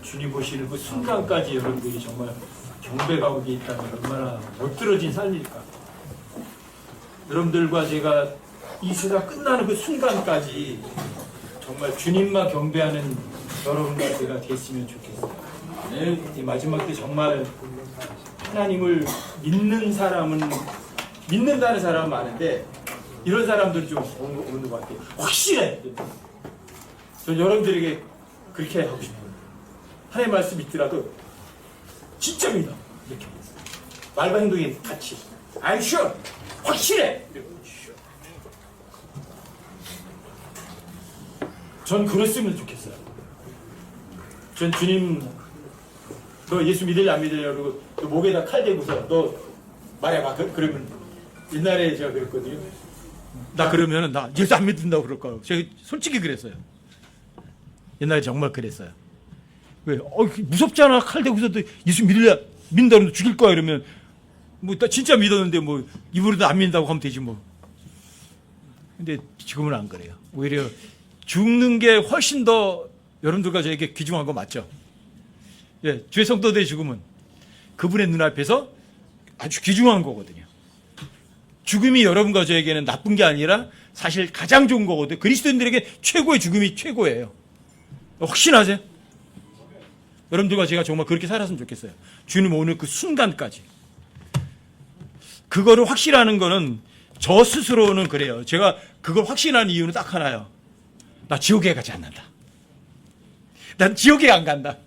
주님 보시는 그 순간까지 여러분들이 정말 경배가 거기 있다면 얼마나 멋들어진 삶일까. 여러분들과 제가 이 세상 끝나는 그 순간까지 정말 주님만 경배하는 여러분과 제가 됐으면 좋겠어요. 이 마지막 때 정말 하나님을 믿는다는 사람은 많은데 이런 사람들이 좀 오는 것 같아요. 확실해. 전 여러분들에게 그렇게 하고 싶어요. 하나님의 말씀 믿더라도 진짜 믿어. 이렇게 말과 행동이 같이. I'm sure. 확실해. 전 그랬으면 좋겠어요. 전 주님 너 예수 믿을래 안 믿을래 그러고 너 목에다 칼 대고서 너 말해봐. 그러면 옛날에 제가 그랬거든요. 나 그러면 나 예수 안 믿는다고 그럴 거예요. 제가 솔직히 그랬어요. 옛날에 정말 그랬어요. 왜? 무섭잖아. 칼 대고서 너 예수 믿을래 믿는다 그러면 죽일 거야 이러면 뭐 나 진짜 믿었는데 뭐 입으로도 안 믿는다고 하면 되지 뭐. 근데 지금은 안 그래요. 오히려 죽는 게 훨씬 더 여러분들과 저에게 귀중한 거 맞죠? 예, 주의 성도들의 죽음은 그분의 눈앞에서 아주 귀중한 거거든요. 죽음이 여러분과 저에게는 나쁜 게 아니라 사실 가장 좋은 거거든요. 그리스도인들에게 최고의 죽음이 최고예요. 확신하세요? 여러분들과 제가 정말 그렇게 살았으면 좋겠어요. 주님 오늘 그 순간까지. 그거를 확실하는 거는 저 스스로는 그래요. 제가 그걸 확신하는 이유는 딱 하나예요. 나 지옥에 가지 않는다. 난 지옥에 안 간다.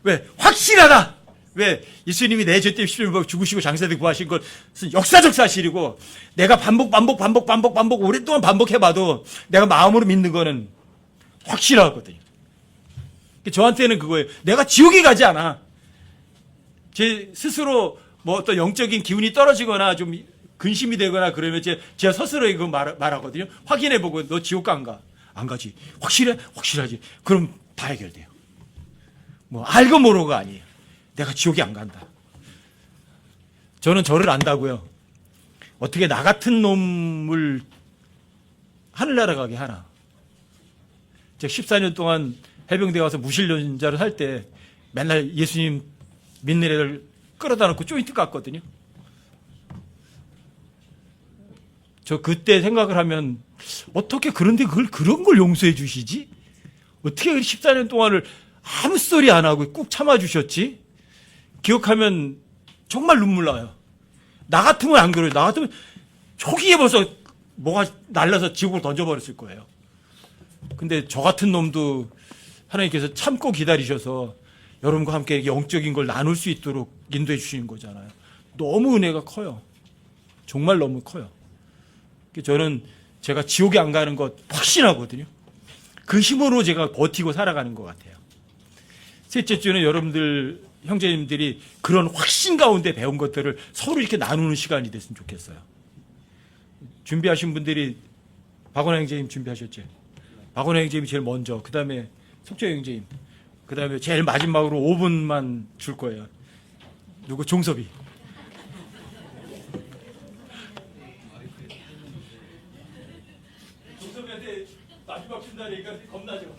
왜? 확실하다. 왜? 예수님이 내 죄 때문에 십자가에 죽으시고 장사되고 구하신 것은 역사적 사실이고 내가 반복 오랫동안 반복해봐도 내가 마음으로 믿는 거는 확실하거든요. 저한테는 그거예요. 내가 지옥에 가지 않아. 제 스스로 뭐 어떤 영적인 기운이 떨어지거나 좀 근심이 되거나 그러면 제가 스스로 이거 말하거든요. 확인해보고 너 지옥 안 가? 안 가지. 확실해? 확실하지. 그럼 다 해결돼요. 뭐 알고 모르고가 아니에요. 내가 지옥에 안 간다. 저는 저를 안다고요. 어떻게 나 같은 놈을 하늘나라 가게 하나. 제가 14년 동안 해병대 가서 무신론자를 할 때 맨날 예수님 믿는 애들 끌어다 놓고 조인트 깠거든요. 저 그때 생각을 하면 어떻게 그런데 그런 걸 용서해 주시지? 어떻게 14년 동안을 아무 소리 안 하고 꾹 참아주셨지? 기억하면 정말 눈물 나요. 나 같으면 안 그래요. 나 같으면 초기에 벌써 뭐가 날라서 지옥으로 던져버렸을 거예요. 근데 저 같은 놈도 하나님께서 참고 기다리셔서 여러분과 함께 영적인 걸 나눌 수 있도록 인도해 주시는 거잖아요. 너무 은혜가 커요. 정말 너무 커요. 저는 제가 지옥에 안 가는 것 확신하거든요. 그 힘으로 제가 버티고 살아가는 것 같아요. 셋째 주는 여러분들 형제님들이 그런 확신 가운데 배운 것들을 서로 이렇게 나누는 시간이 됐으면 좋겠어요. 준비하신 분들이 박원하 형제님 준비하셨죠? 박원하 형제님이 제일 먼저, 그 다음에 속재 형제님, 그 다음에 제일 마지막으로 5분만 줄 거예요. 누구? 종섭이. 종섭이한테 마지막 준다니까 겁나죠?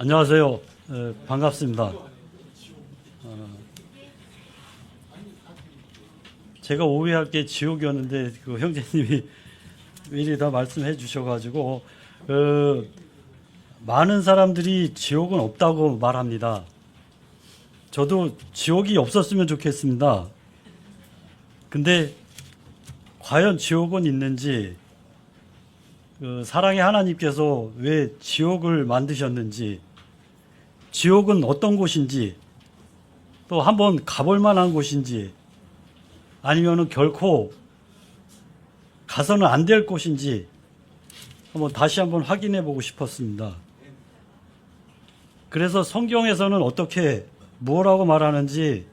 안녕하세요. 반갑습니다. 제가 오해할 게 지옥이었는데 그 형제님이 미리 다 말씀해 주셔가지고 많은 사람들이 지옥은 없다고 말합니다. 저도 지옥이 없었으면 좋겠습니다. 근데 과연 지옥은 있는지, 사랑의 하나님께서 왜 지옥을 만드셨는지, 지옥은 어떤 곳인지, 또 한번 가볼 만한 곳인지, 아니면은 결코 가서는 안 될 곳인지 다시 한번 확인해 보고 싶었습니다. 그래서 성경에서는 어떻게 뭐라고 말하는지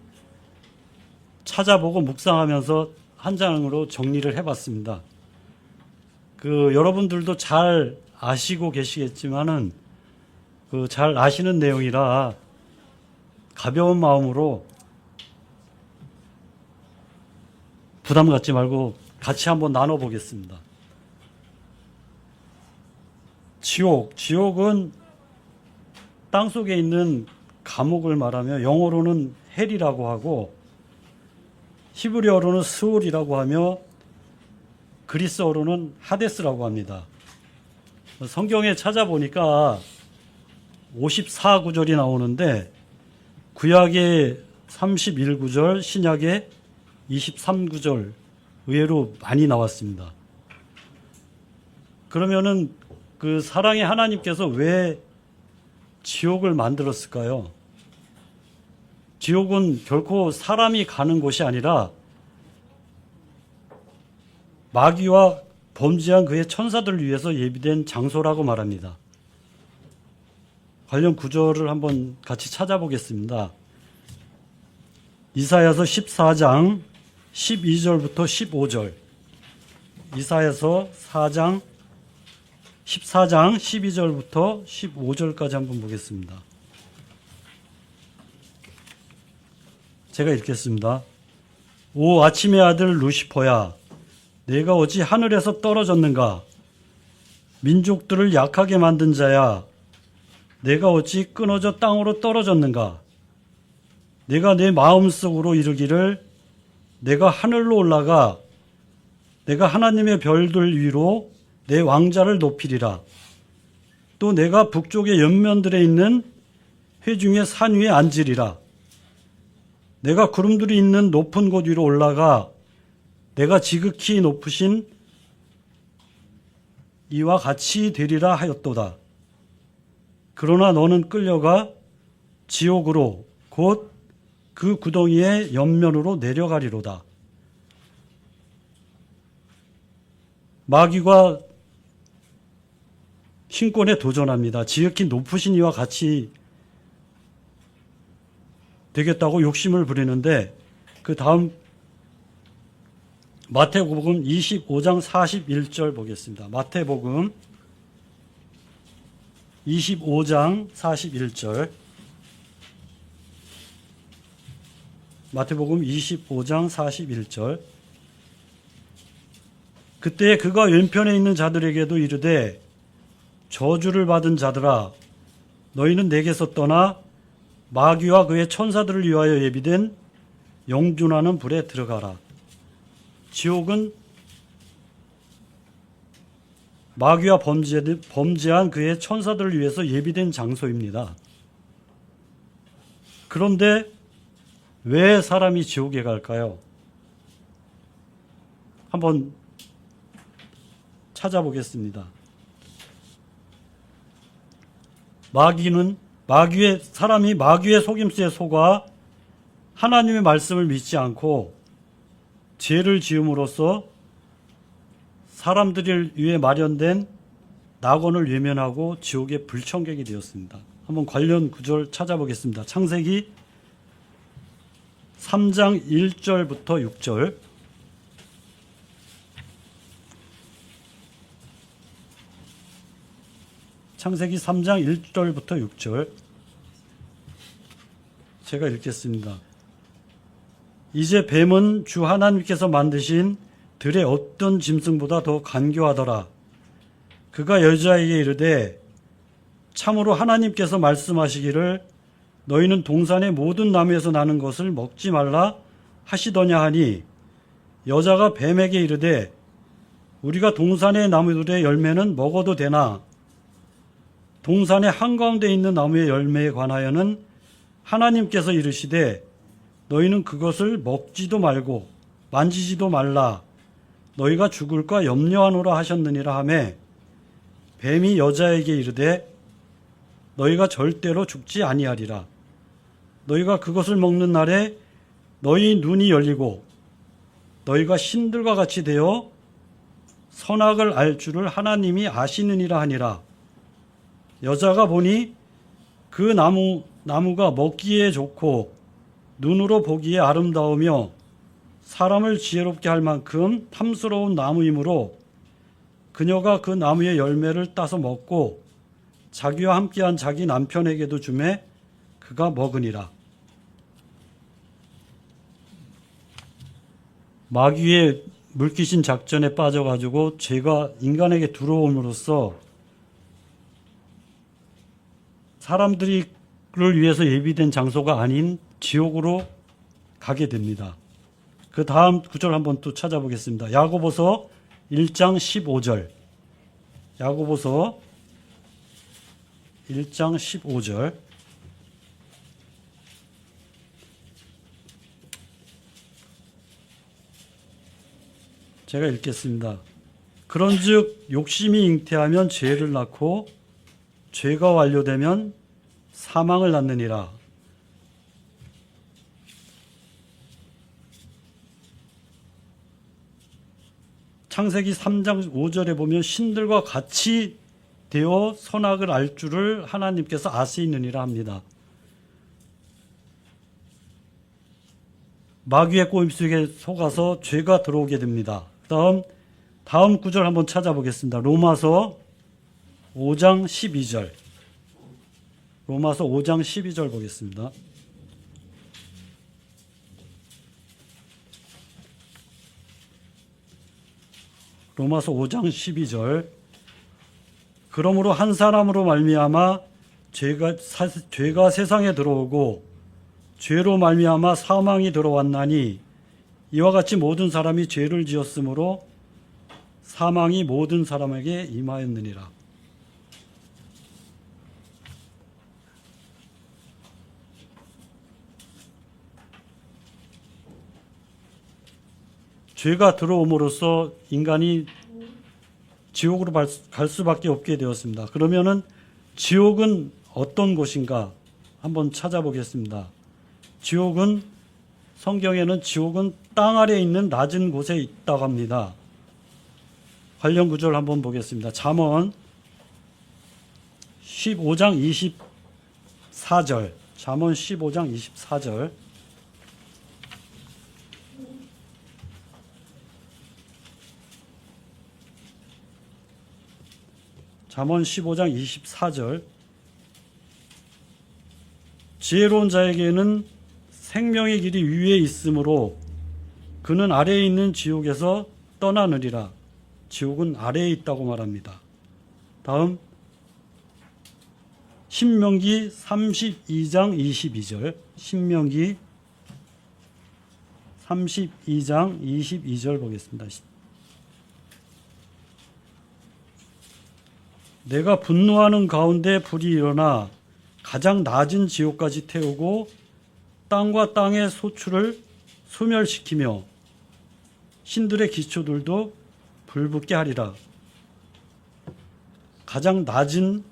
찾아보고 묵상하면서 한 장으로 정리를 해봤습니다. 여러분들도 잘 아시고 계시겠지만은 잘 아시는 내용이라 가벼운 마음으로 부담 갖지 말고 같이 한번 나눠보겠습니다. 지옥은 땅속에 있는 감옥을 말하며 영어로는 헬이라고 하고 히브리어로는 스올이라고 하며 그리스어로는 하데스라고 합니다. 성경에 찾아보니까 54구절이 나오는데 구약에 31구절, 신약에 23구절 의외로 많이 나왔습니다. 그러면은 사랑의 하나님께서 왜 지옥을 만들었을까요? 지옥은 결코 사람이 가는 곳이 아니라 마귀와 범죄한 그의 천사들을 위해서 예비된 장소라고 말합니다. 관련 구절을 한번 같이 찾아보겠습니다. 이사야서 14장 12절부터 15절, 이사야서 14장 12절부터 15절까지 한번 보겠습니다. 제가 읽겠습니다. 오 아침의 아들 루시퍼야, 내가 어찌 하늘에서 떨어졌는가? 민족들을 약하게 만든 자야, 내가 어찌 끊어져 땅으로 떨어졌는가? 내가 내 마음속으로 이르기를 내가 하늘로 올라가 내가 하나님의 별들 위로 내 왕자를 높이리라. 또 내가 북쪽의 연면들에 있는 회중의 산 위에 앉으리라. 내가 구름들이 있는 높은 곳 위로 올라가 내가 지극히 높으신 이와 같이 되리라 하였도다. 그러나 너는 끌려가 지옥으로 곧 그 구덩이의 옆면으로 내려가리로다. 마귀가 신권에 도전합니다. 지극히 높으신 이와 같이 되겠다고 욕심을 부리는데 그 다음 마태복음 25장 41절 보겠습니다. 마태복음 25장 41절, 마태복음 25장 41절. 그때 그가 왼편에 있는 자들에게도 이르되 저주를 받은 자들아, 너희는 내게서 떠나 마귀와 그의 천사들을 위하여 예비된 영준하는 불에 들어가라. 지옥은 마귀와 범죄한 그의 천사들을 위해서 예비된 장소입니다. 그런데 왜 사람이 지옥에 갈까요? 한번 찾아보겠습니다. 사람이 마귀의 속임수에 속아 하나님의 말씀을 믿지 않고 죄를 지음으로써 사람들을 위해 마련된 낙원을 외면하고 지옥의 불청객이 되었습니다. 한번 관련 구절 찾아보겠습니다. 창세기 3장 1절부터 6절. 창세기 3장 1절부터 6절. 제가 읽겠습니다. 이제 뱀은 주 하나님께서 만드신 들의 어떤 짐승보다 더 간교하더라. 그가 여자에게 이르되 참으로 하나님께서 말씀하시기를 너희는 동산의 모든 나무에서 나는 것을 먹지 말라 하시더냐 하니, 여자가 뱀에게 이르되 우리가 동산의 나무들의 열매는 먹어도 되나? 동산의 한가운데 있는 나무의 열매에 관하여는 하나님께서 이르시되 너희는 그것을 먹지도 말고 만지지도 말라, 너희가 죽을까 염려하노라 하셨느니라 하며, 뱀이 여자에게 이르되 너희가 절대로 죽지 아니하리라. 너희가 그것을 먹는 날에 너희 눈이 열리고 너희가 신들과 같이 되어 선악을 알 줄을 하나님이 아시느니라 하니라. 여자가 보니 그 나무가 먹기에 좋고 눈으로 보기에 아름다우며 사람을 지혜롭게 할 만큼 탐스러운 나무이므로 그녀가 그 나무의 열매를 따서 먹고 자기와 함께한 자기 남편에게도 주매 그가 먹으니라. 마귀의 물귀신 작전에 빠져가지고 죄가 인간에게 들어옴으로써 사람들을 위해서 예비된 장소가 아닌 지옥으로 가게 됩니다. 그 다음 구절 한번 또 찾아보겠습니다. 야고보서 1장 15절. 야고보서 1장 15절. 제가 읽겠습니다. 그런즉 욕심이 잉태하면 죄를 낳고 죄가 완료되면 사망을 낳느니라. 창세기 3장 5절에 보면 신들과 같이 되어 선악을 알 줄을 하나님께서 아시느니라 합니다. 마귀의 꼬임 속에 속아서 죄가 들어오게 됩니다. 다음 구절 한번 찾아보겠습니다. 로마서 5장 12절. 로마서 5장 12절 보겠습니다. 로마서 5장 12절. 그러므로 한 사람으로 말미암아 죄가 세상에 들어오고 죄로 말미암아 사망이 들어왔나니 이와 같이 모든 사람이 죄를 지었으므로 사망이 모든 사람에게 임하였느니라. 죄가 들어옴으로써 인간이 지옥으로 갈 수밖에 없게 되었습니다. 그러면은 지옥은 어떤 곳인가 한번 찾아보겠습니다. 성경에는 지옥은 땅 아래에 있는 낮은 곳에 있다고 합니다. 관련 구절 한번 보겠습니다. 잠언 15장 24절. 잠언 15장 24절. 잠언 15장 24절. 지혜로운 자에게는 생명의 길이 위에 있으므로 그는 아래에 있는 지옥에서 떠나느니라. 지옥은 아래에 있다고 말합니다. 다음 신명기 32장 22절. 신명기 32장 22절 보겠습니다. 내가 분노하는 가운데 불이 일어나 가장 낮은 지옥까지 태우고 땅과 땅의 소출을 소멸시키며 신들의 기초들도 불붙게 하리라. 가장 낮은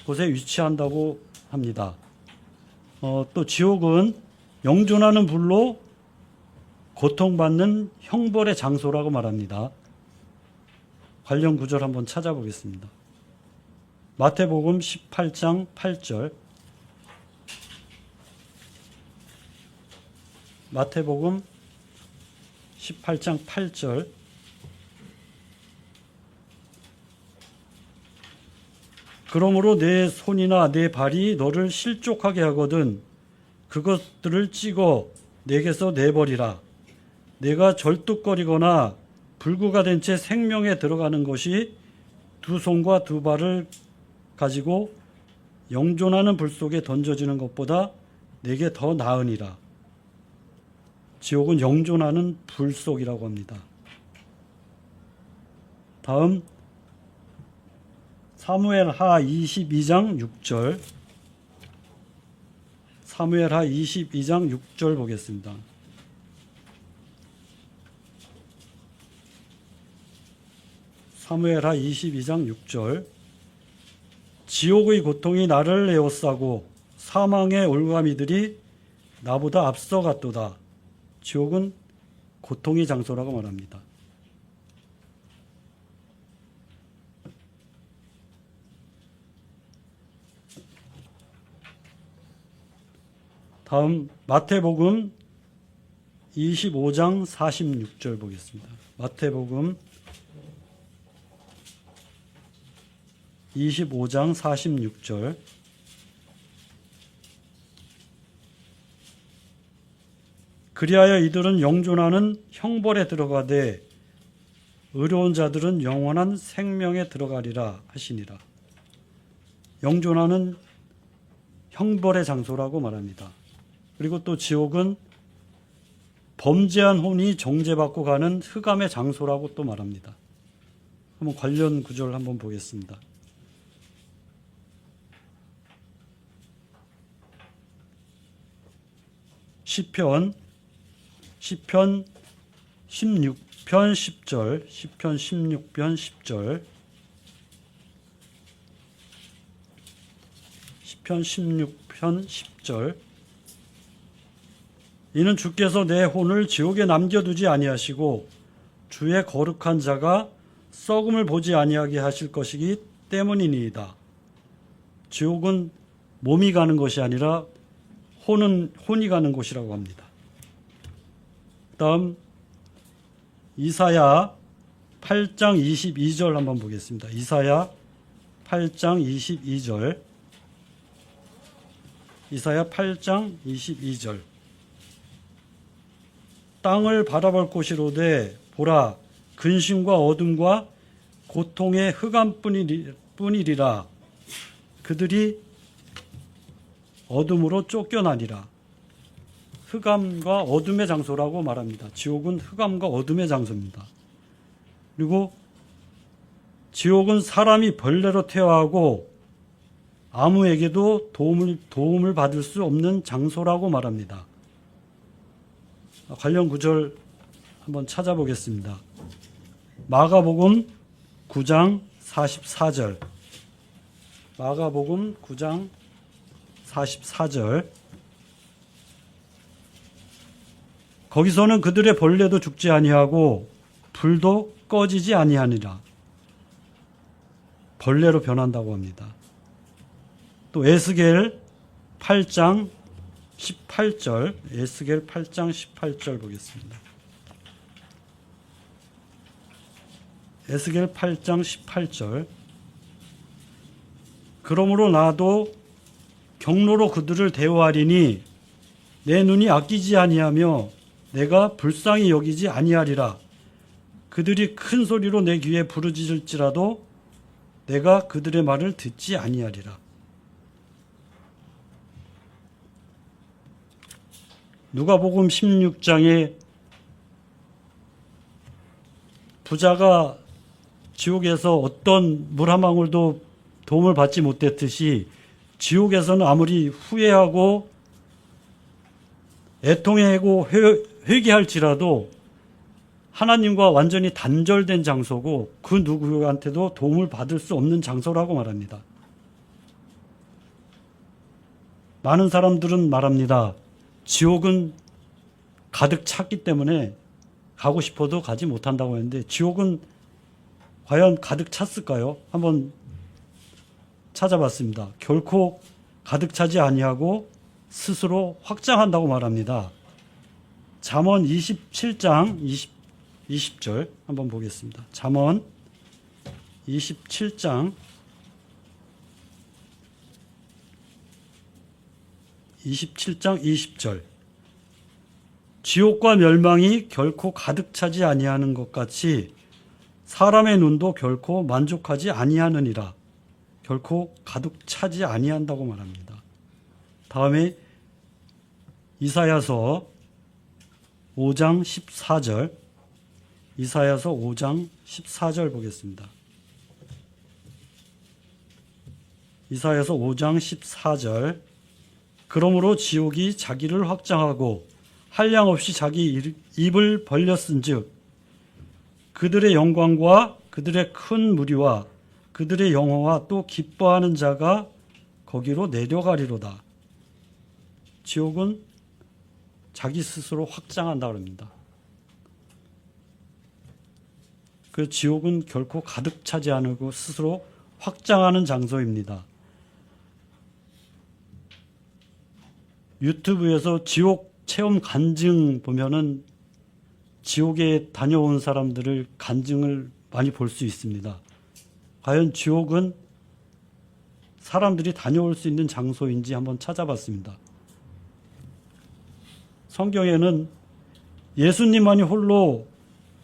곳에 위치한다고 합니다. 또 지옥은 영존하는 불로 고통받는 형벌의 장소라고 말합니다. 관련 구절 한번 찾아보겠습니다. 마태복음 18장 8절. 마태복음 18장 8절. 그러므로 내 손이나 내 발이 너를 실족하게 하거든 그것들을 찍어 내게서 내버리라. 내가 절뚝거리거나 불구가 된 채 생명에 들어가는 것이 두 손과 두 발을 가지고 영존하는 불 속에 던져지는 것보다 내게 더 나으니라. 지옥은 영존하는 불 속이라고 합니다. 다음 사무엘하 22장 6절. 사무엘하 22장 6절 보겠습니다. 사무엘하 22장 6절. 지옥의 고통이 나를 에워싸고 사망의 올가미들이 나보다 앞서갔도다. 지옥은 고통의 장소라고 말합니다. 다음 마태복음 25장 46절 보겠습니다. 마태복음 25장 46절. 그리하여 이들은 영존하는 형벌에 들어가되 의로운 자들은 영원한 생명에 들어가리라 하시니라. 영존하는 형벌의 장소라고 말합니다. 그리고 또 지옥은 범죄한 혼이 정죄받고 가는 흑암의 장소라고 또 말합니다. 한번 관련 구절을 한번 보겠습니다. 시편 16편 10절, 시편 16편 10절, 시편 16편 10절. 이는 주께서 내 혼을 지옥에 남겨두지 아니하시고 주의 거룩한 자가 썩음을 보지 아니하게 하실 것이기 때문이니이다. 지옥은 몸이 가는 것이 아니라 혼이 가는 곳이라고 합니다. 다음 이사야 8장 22절 한번 보겠습니다. 이사야 8장 22절. 이사야 8장 22절. 땅을 바라볼 곳이로되 보라 근심과 어둠과 고통의 흑암뿐이리라. 그들이 어둠으로 쫓겨나니라. 흑암과 어둠의 장소라고 말합니다. 지옥은 흑암과 어둠의 장소입니다. 그리고 지옥은 사람이 벌레로 퇴화하고 아무에게도 도움을 받을 수 없는 장소라고 말합니다. 관련 구절 한번 찾아보겠습니다. 마가복음 9장 44절. 마가복음 9장 44절. 거기서는 그들의 벌레도 죽지 아니하고 불도 꺼지지 아니하니라. 벌레로 변한다고 합니다. 또 에스겔 8장 18절, 에스겔 8장 18절 보겠습니다. 에스겔 8장 18절. 그러므로 나도 경로로 그들을 대우하리니 내 눈이 아끼지 아니하며 내가 불쌍히 여기지 아니하리라. 그들이 큰 소리로 내 귀에 부르짖을지라도 내가 그들의 말을 듣지 아니하리라. 누가복음 16장에 부자가 지옥에서 어떤 물 한 방울도 도움을 받지 못했듯이 지옥에서는 아무리 후회하고 애통해하고 회개할지라도 하나님과 완전히 단절된 장소고 그 누구한테도 도움을 받을 수 없는 장소라고 말합니다. 많은 사람들은 말합니다. 지옥은 가득 찼기 때문에 가고 싶어도 가지 못한다고 했는데 지옥은 과연 가득 찼을까요? 한번 찾아봤습니다. 결코 가득 차지 아니하고 스스로 확장한다고 말합니다. 잠언 27장 20절 한번 보겠습니다. 잠언 27장 20절. 지옥과 멸망이 결코 가득 차지 아니하는 것 같이 사람의 눈도 결코 만족하지 아니하느니라. 결코 가득 차지 아니한다고 말합니다. 다음에 이사야서 5장 14절. 이사야서 5장 14절 보겠습니다. 이사야서 5장 14절. 그러므로 지옥이 자기를 확장하고 한량없이 자기 입을 벌렸은즉 그들의 영광과 그들의 큰 무리와 그들의 영화와 또 기뻐하는 자가 거기로 내려가리로다. 지옥은 자기 스스로 확장한다 그럽니다. 그 지옥은 결코 가득 차지 않고 스스로 확장하는 장소입니다. 유튜브에서 지옥 체험 간증 보면은 지옥에 다녀온 사람들을 간증을 많이 볼 수 있습니다. 과연 지옥은 사람들이 다녀올 수 있는 장소인지 한번 찾아봤습니다. 성경에는 예수님만이 홀로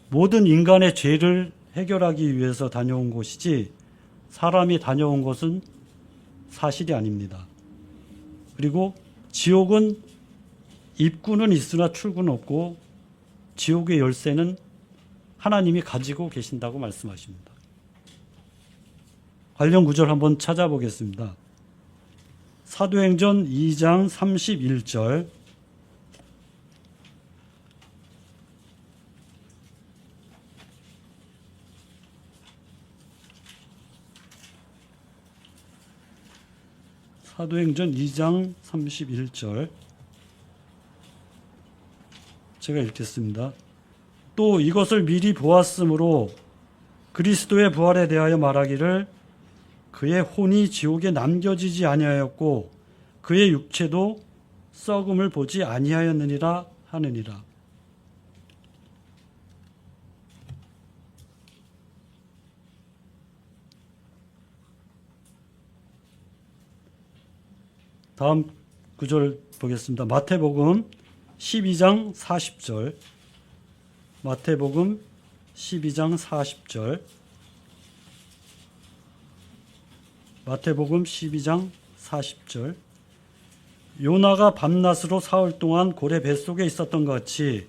모든 인간의 죄를 해결하기 위해서 다녀온 곳이지 사람이 다녀온 것은 사실이 아닙니다. 그리고 지옥은 입구는 있으나 출구는 없고 지옥의 열쇠는 하나님이 가지고 계신다고 말씀하십니다. 관련 구절 한번 찾아보겠습니다. 사도행전 2장 31절 사도행전 2장 31절 제가 읽겠습니다. 또 이것을 미리 보았으므로 그리스도의 부활에 대하여 말하기를 그의 혼이 지옥에 남겨지지 아니하였고 그의 육체도 썩음을 보지 아니하였느니라 하느니라. 다음 구절 보겠습니다. 마태복음 12장 40절. 마태복음 12장 40절. 마태복음 12장 40절. 요나가 밤낮으로 사흘 동안 고래 뱃속에 있었던 것 같이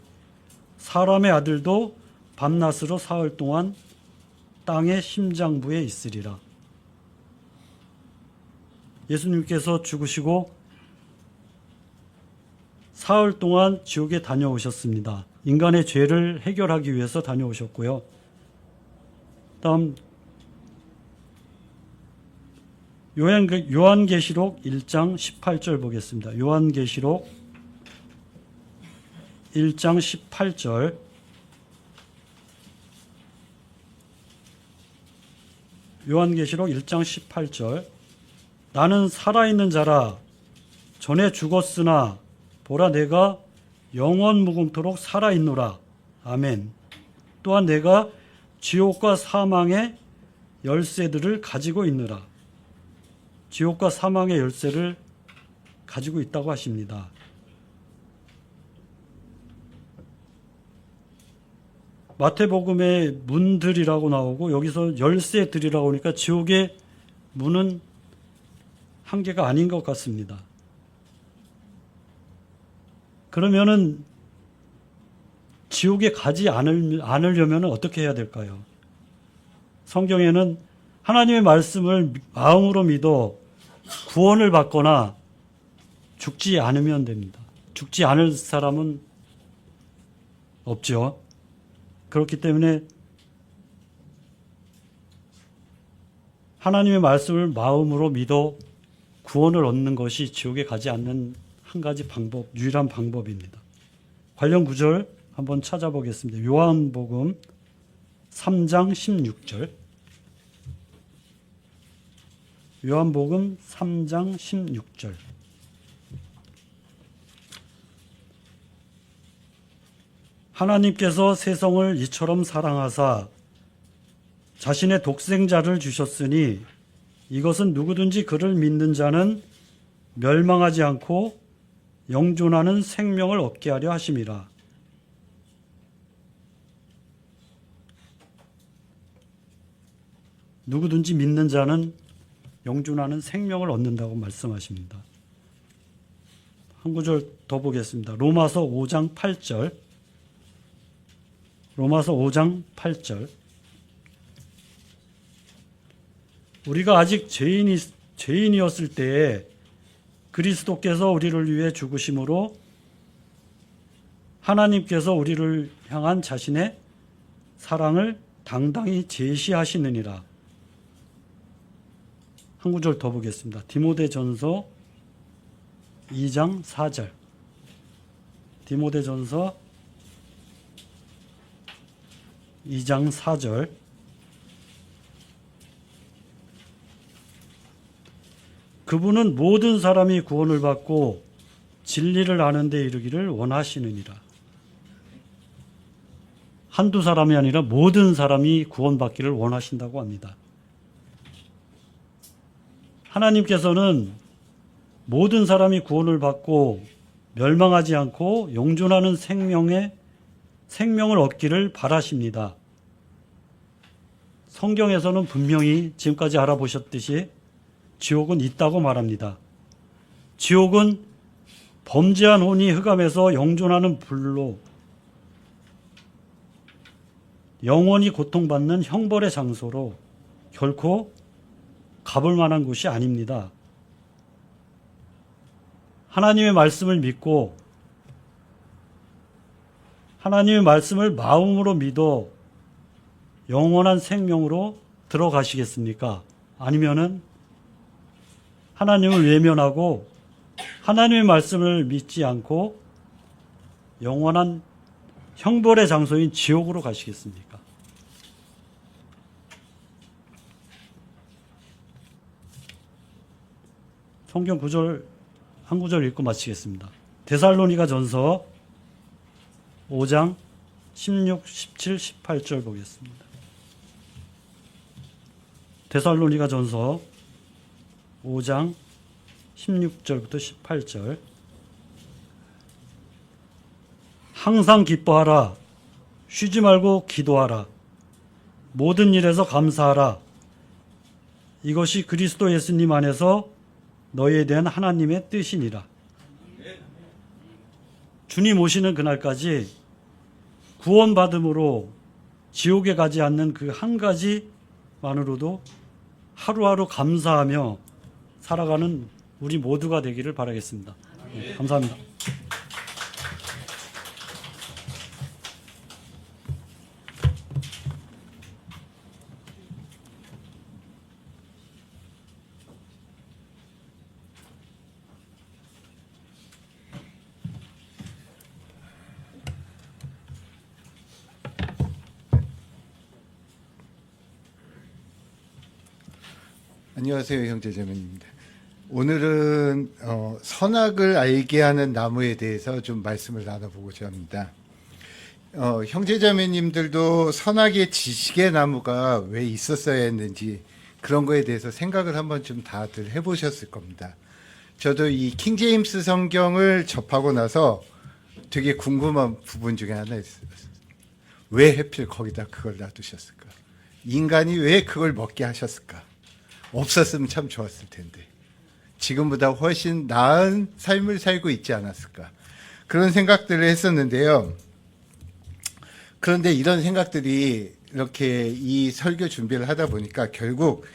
사람의 아들도 밤낮으로 사흘 동안 땅의 심장부에 있으리라. 예수님께서 죽으시고 사흘 동안 지옥에 다녀오셨습니다. 인간의 죄를 해결하기 위해서 다녀오셨고요. 다음 요한계시록 1장 18절 보겠습니다. 요한계시록 1장 18절 요한계시록 1장 18절 나는 살아있는 자라 전에 죽었으나 보라 내가 영원 무궁토록 살아있노라. 아멘. 또한 내가 지옥과 사망의 열쇠들을 가지고 있노라. 지옥과 사망의 열쇠를 가지고 있다고 하십니다. 마태복음에 문들이라고 나오고 여기서 열쇠들이라고 하니까 지옥의 문은 한 개가 아닌 것 같습니다. 그러면은 지옥에 가지 않으려면 어떻게 해야 될까요? 성경에는 하나님의 말씀을 마음으로 믿어 구원을 받거나 죽지 않으면 됩니다. 죽지 않을 사람은 없죠. 그렇기 때문에 하나님의 말씀을 마음으로 믿어 구원을 얻는 것이 지옥에 가지 않는 한 가지 방법, 유일한 방법입니다. 관련 구절 한번 찾아보겠습니다. 요한복음 3장 16절. 요한복음 3장 16절. 하나님께서 세상을 이처럼 사랑하사 자신의 독생자를 주셨으니 이것은 누구든지 그를 믿는 자는 멸망하지 않고 영존하는 생명을 얻게 하려 하심이라. 누구든지 믿는 자는 영존하는 생명을 얻는다고 말씀하십니다. 한 구절 더 보겠습니다. 로마서 5장 8절. 로마서 5장 8절. 우리가 아직 죄인이었을 때에 그리스도께서 우리를 위해 죽으심으로 하나님께서 우리를 향한 자신의 사랑을 당당히 제시하시느니라. 한 구절 더 보겠습니다. 디모데전서 2장 4절. 디모데전서 2장 4절. 그분은 모든 사람이 구원을 받고 진리를 아는 데 이르기를 원하시느니라. 한두 사람이 아니라 모든 사람이 구원받기를 원하신다고 합니다. 하나님께서는 모든 사람이 구원을 받고 멸망하지 않고 영존하는 생명을 얻기를 바라십니다. 성경에서는 분명히 지금까지 알아보셨듯이 지옥은 있다고 말합니다. 지옥은 범죄한 혼이 흑암에서 영존하는 불로 영원히 고통받는 형벌의 장소로 결코 가볼 만한 곳이 아닙니다. 하나님의 말씀을 믿고 하나님의 말씀을 마음으로 믿어 영원한 생명으로 들어가시겠습니까? 아니면은 하나님을 외면하고 하나님의 말씀을 믿지 않고 영원한 형벌의 장소인 지옥으로 가시겠습니까? 성경 구절 한 구절 읽고 마치겠습니다. 데살로니가 전서 5장 16, 17, 18절 보겠습니다. 데살로니가 전서 5장 16절부터 18절. 항상 기뻐하라. 쉬지 말고 기도하라. 모든 일에서 감사하라. 이것이 그리스도 예수님 안에서 너희에 대한 하나님의 뜻이니라. 주님 오시는 그날까지 구원받음으로 지옥에 가지 않는 그 한 가지만으로도 하루하루 감사하며 살아가는 우리 모두가 되기를 바라겠습니다. 네, 감사합니다. 안녕하세요, 형제자매입니다. 오늘은 선악을 알게 하는 나무에 대해서 좀 말씀을 나눠보고자 합니다. 형제자매님들도 선악의 지식의 나무가 왜 있었어야 했는지 그런 거에 대해서 생각을 한번 좀 다들 해보셨을 겁니다. 저도 이 킹제임스 성경을 접하고 나서 되게 궁금한 부분 중에 하나 있어요. 왜 하필 거기다 그걸 놔두셨을까? 인간이 왜 그걸 먹게 하셨을까? 없었으면 참 좋았을 텐데 지금보다 훨씬 나은 삶을 살고 있지 않았을까, 그런 생각들을 했었는데요. 그런데 이런 생각들이 이렇게 이 설교 준비를 하다 보니까 결국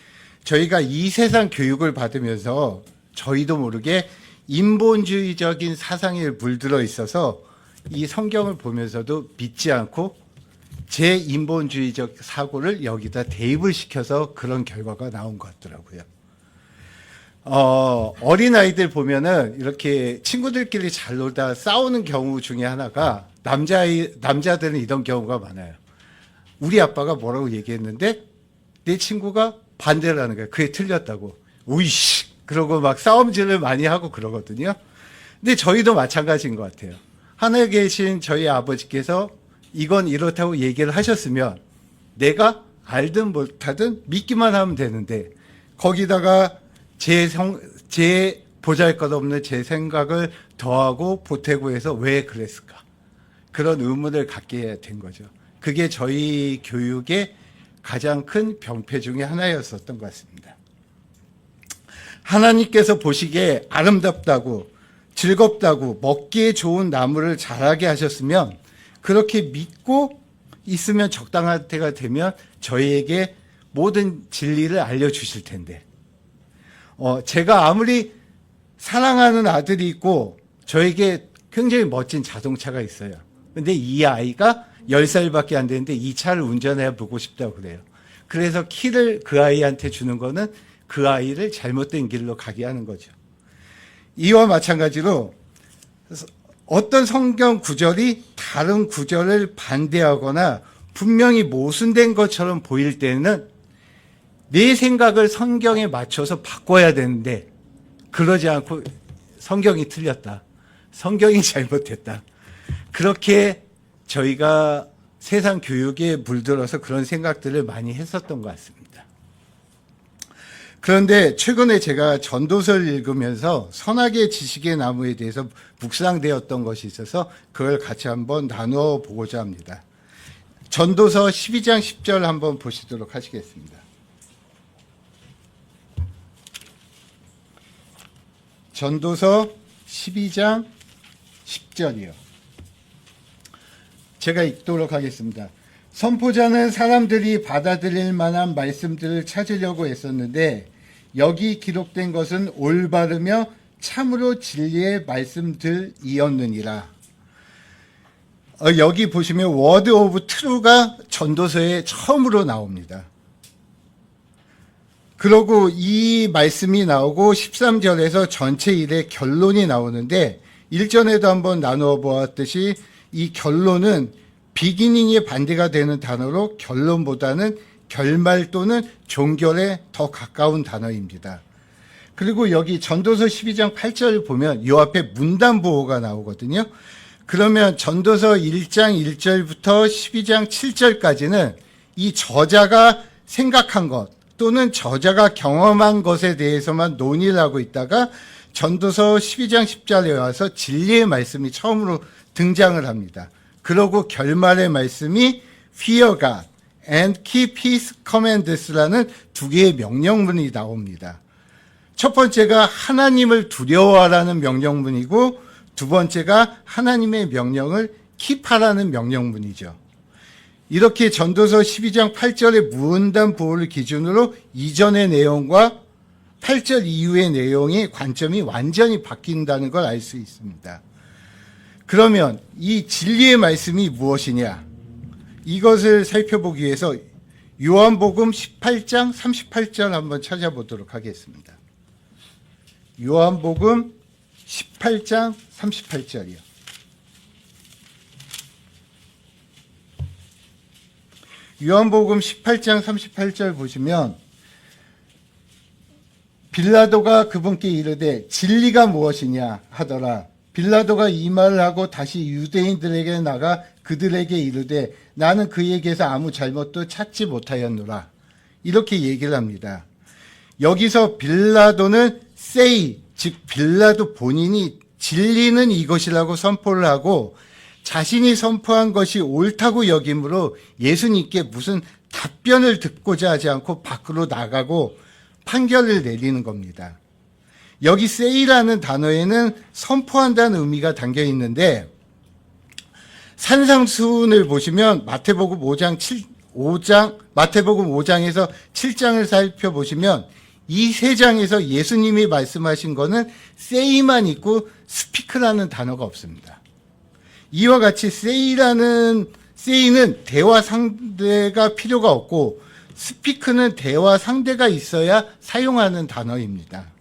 저희가 이 세상 교육을 받으면서 저희도 모르게 인본주의적인 사상에 물들어 있어서 이 성경을 보면서도 믿지 않고 제 인본주의적 사고를 여기다 대입을 시켜서 그런 결과가 나온 것 같더라고요. 어린아이들 보면은 이렇게 친구들끼리 잘 놀다 싸우는 경우 중에 하나가 남자들은 이런 경우가 많아요. 우리 아빠가 뭐라고 얘기했는데 내 친구가 반대를 하는 거예요. 그게 틀렸다고. 우이씨! 그러고 막 싸움질을 많이 하고 그러거든요. 근데 저희도 마찬가지인 것 같아요. 하늘에 계신 저희 아버지께서 이건 이렇다고 얘기를 하셨으면 내가 알든 못하든 믿기만 하면 되는데 거기다가 제 보잘것없는 제 생각을 더하고 보태고 해서 왜 그랬을까? 그런 의문을 갖게 된 거죠. 그게 저희 교육의 가장 큰 병폐 중에 하나였었던 것 같습니다. 하나님께서 보시기에 아름답다고 즐겁다고 먹기에 좋은 나무를 자라게 하셨으면 그렇게 믿고 있으면 적당할 때가 되면 저희에게 모든 진리를 알려주실 텐데 제가 아무리 사랑하는 아들이 있고 저에게 굉장히 멋진 자동차가 있어요. 근데 이 아이가 10살밖에 안 되는데 이 차를 운전해 보고 싶다고 그래요. 그래서 키를 그 아이한테 주는 거는 그 아이를 잘못된 길로 가게 하는 거죠. 이와 마찬가지로 어떤 성경 구절이 다른 구절을 반대하거나 분명히 모순된 것처럼 보일 때는 내 생각을 성경에 맞춰서 바꿔야 되는데 그러지 않고 성경이 틀렸다, 성경이 잘못됐다, 그렇게 저희가 세상 교육에 물들어서 그런 생각들을 많이 했었던 것 같습니다. 그런데 최근에 제가 전도서를 읽으면서 선악의 지식의 나무에 대해서 묵상되었던 것이 있어서 그걸 같이 한번 나누어 보고자 합니다. 전도서 12장 10절 한번 보시도록 하시겠습니다. 전도서 12장 10절이요. 제가 읽도록 하겠습니다. 선포자는 사람들이 받아들일 만한 말씀들을 찾으려고 했었는데 여기 기록된 것은 올바르며 참으로 진리의 말씀들이었느니라. 여기 보시면 워드 오브 트루가 전도서에 처음으로 나옵니다. 그러고 이 말씀이 나오고 13절에서 전체 일의 결론이 나오는데 일전에도 한번 나누어 보았듯이 이 결론은 비기닝의 반대가 되는 단어로 결론보다는 결말 또는 종결에 더 가까운 단어입니다. 그리고 여기 전도서 12장 8절 보면 요 앞에 문단보호가 나오거든요. 그러면 전도서 1장 1절부터 12장 7절까지는 이 저자가 생각한 것 또는 저자가 경험한 것에 대해서만 논의를 하고 있다가 전도서 12장 10절에 와서 진리의 말씀이 처음으로 등장을 합니다. 그러고 결말의 말씀이 Fear God and Keep His Commandments,라는 두 개의 명령문이 나옵니다. 첫 번째가 하나님을 두려워하라는 명령문이고 두 번째가 하나님의 명령을 킵하라는 명령문이죠. 이렇게 전도서 12장 8절의 문단 보호를 기준으로 이전의 내용과 8절 이후의 내용의 관점이 완전히 바뀐다는 걸 알 수 있습니다. 그러면 이 진리의 말씀이 무엇이냐? 이것을 살펴보기 위해서 요한복음 18장 38절 한번 찾아보도록 하겠습니다. 요한복음 18장 38절이요. 요한복음 18장 38절 보시면 빌라도가 그분께 이르되 진리가 무엇이냐 하더라. 빌라도가 이 말을 하고 다시 유대인들에게 나가 그들에게 이르되 나는 그에게서 아무 잘못도 찾지 못하였노라. 이렇게 얘기를 합니다. 여기서 빌라도는 say, 즉 빌라도 본인이 진리는 이것이라고 선포를 하고 자신이 선포한 것이 옳다고 여김으로 예수님께 무슨 답변을 듣고자 하지 않고 밖으로 나가고 판결을 내리는 겁니다. 여기 say라는 단어에는 선포한다는 의미가 담겨 있는데 산상수훈을 보시면 마태복음 5장에서 7장을 살펴보시면 이 세 장에서 예수님이 말씀하신 거는 say만 있고 speak라는 단어가 없습니다. 이와 같이 say는 대화 상대가 필요가 없고 speak는 대화 상대가 있어야 사용하는 단어입니다.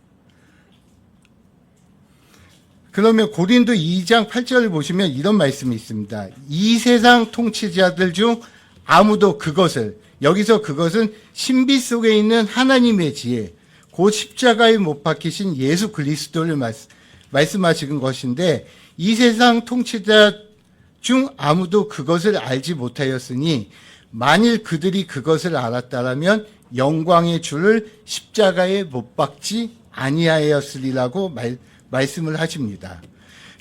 그러면 고린도 2장 8절을 보시면 이런 말씀이 있습니다. 이 세상 통치자들 중 아무도 그것을, 여기서 그것은 신비 속에 있는 하나님의 지혜, 곧 십자가에 못 박히신 예수 그리스도를 말씀하시는 것인데 이 세상 통치자 중 아무도 그것을 알지 못하였으니 만일 그들이 그것을 알았다라면 영광의 주를 십자가에 못 박지 아니하였으리라고 말씀을 하십니다.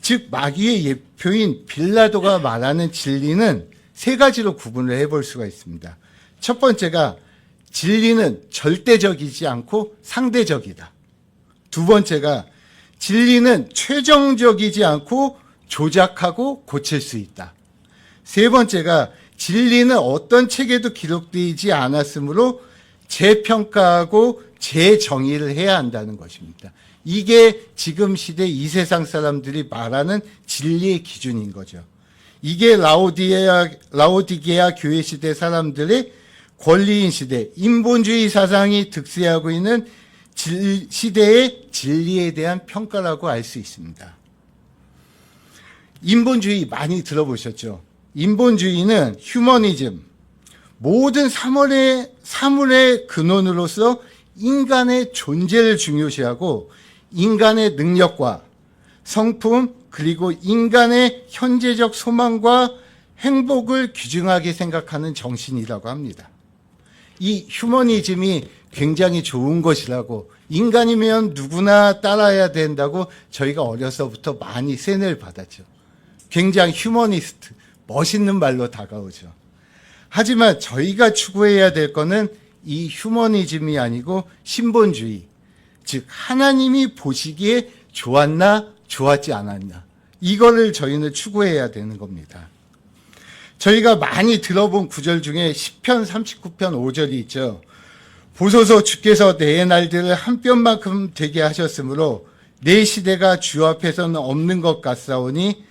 즉 마귀의 예표인 빌라도가 말하는 진리는 세 가지로 구분을 해볼 수가 있습니다. 첫 번째가 진리는 절대적이지 않고 상대적이다. 두 번째가 진리는 최종적이지 않고 조작하고 고칠 수 있다. 세 번째가 진리는 어떤 책에도 기록되지 않았으므로 재평가하고 재정의를 해야 한다는 것입니다. 이게 지금 시대 이 세상 사람들이 말하는 진리의 기준인 거죠. 이게 라오디게아 교회 시대 사람들의 권리인 시대, 인본주의 사상이 득세하고 있는 시대의 진리에 대한 평가라고 알 수 있습니다. 인본주의 많이 들어보셨죠? 인본주의는 휴머니즘, 모든 사물의 근원으로서 인간의 존재를 중요시하고 인간의 능력과 성품 그리고 인간의 현재적 소망과 행복을 귀중하게 생각하는 정신이라고 합니다. 이 휴머니즘이 굉장히 좋은 것이라고, 인간이면 누구나 따라야 된다고 저희가 어려서부터 많이 세뇌를 받았죠. 굉장히 휴머니스트, 멋있는 말로 다가오죠. 하지만 저희가 추구해야 될 거는 이 휴머니즘이 아니고 신본주의, 즉 하나님이 보시기에 좋았나 좋았지 않았나, 이거를 저희는 추구해야 되는 겁니다. 저희가 많이 들어본 구절 중에 시편 39편 5절이 있죠. 보소서 주께서 내 날들을 한 뼘만큼 되게 하셨으므로 내 시대가 주 앞에서는 없는 것 같사오니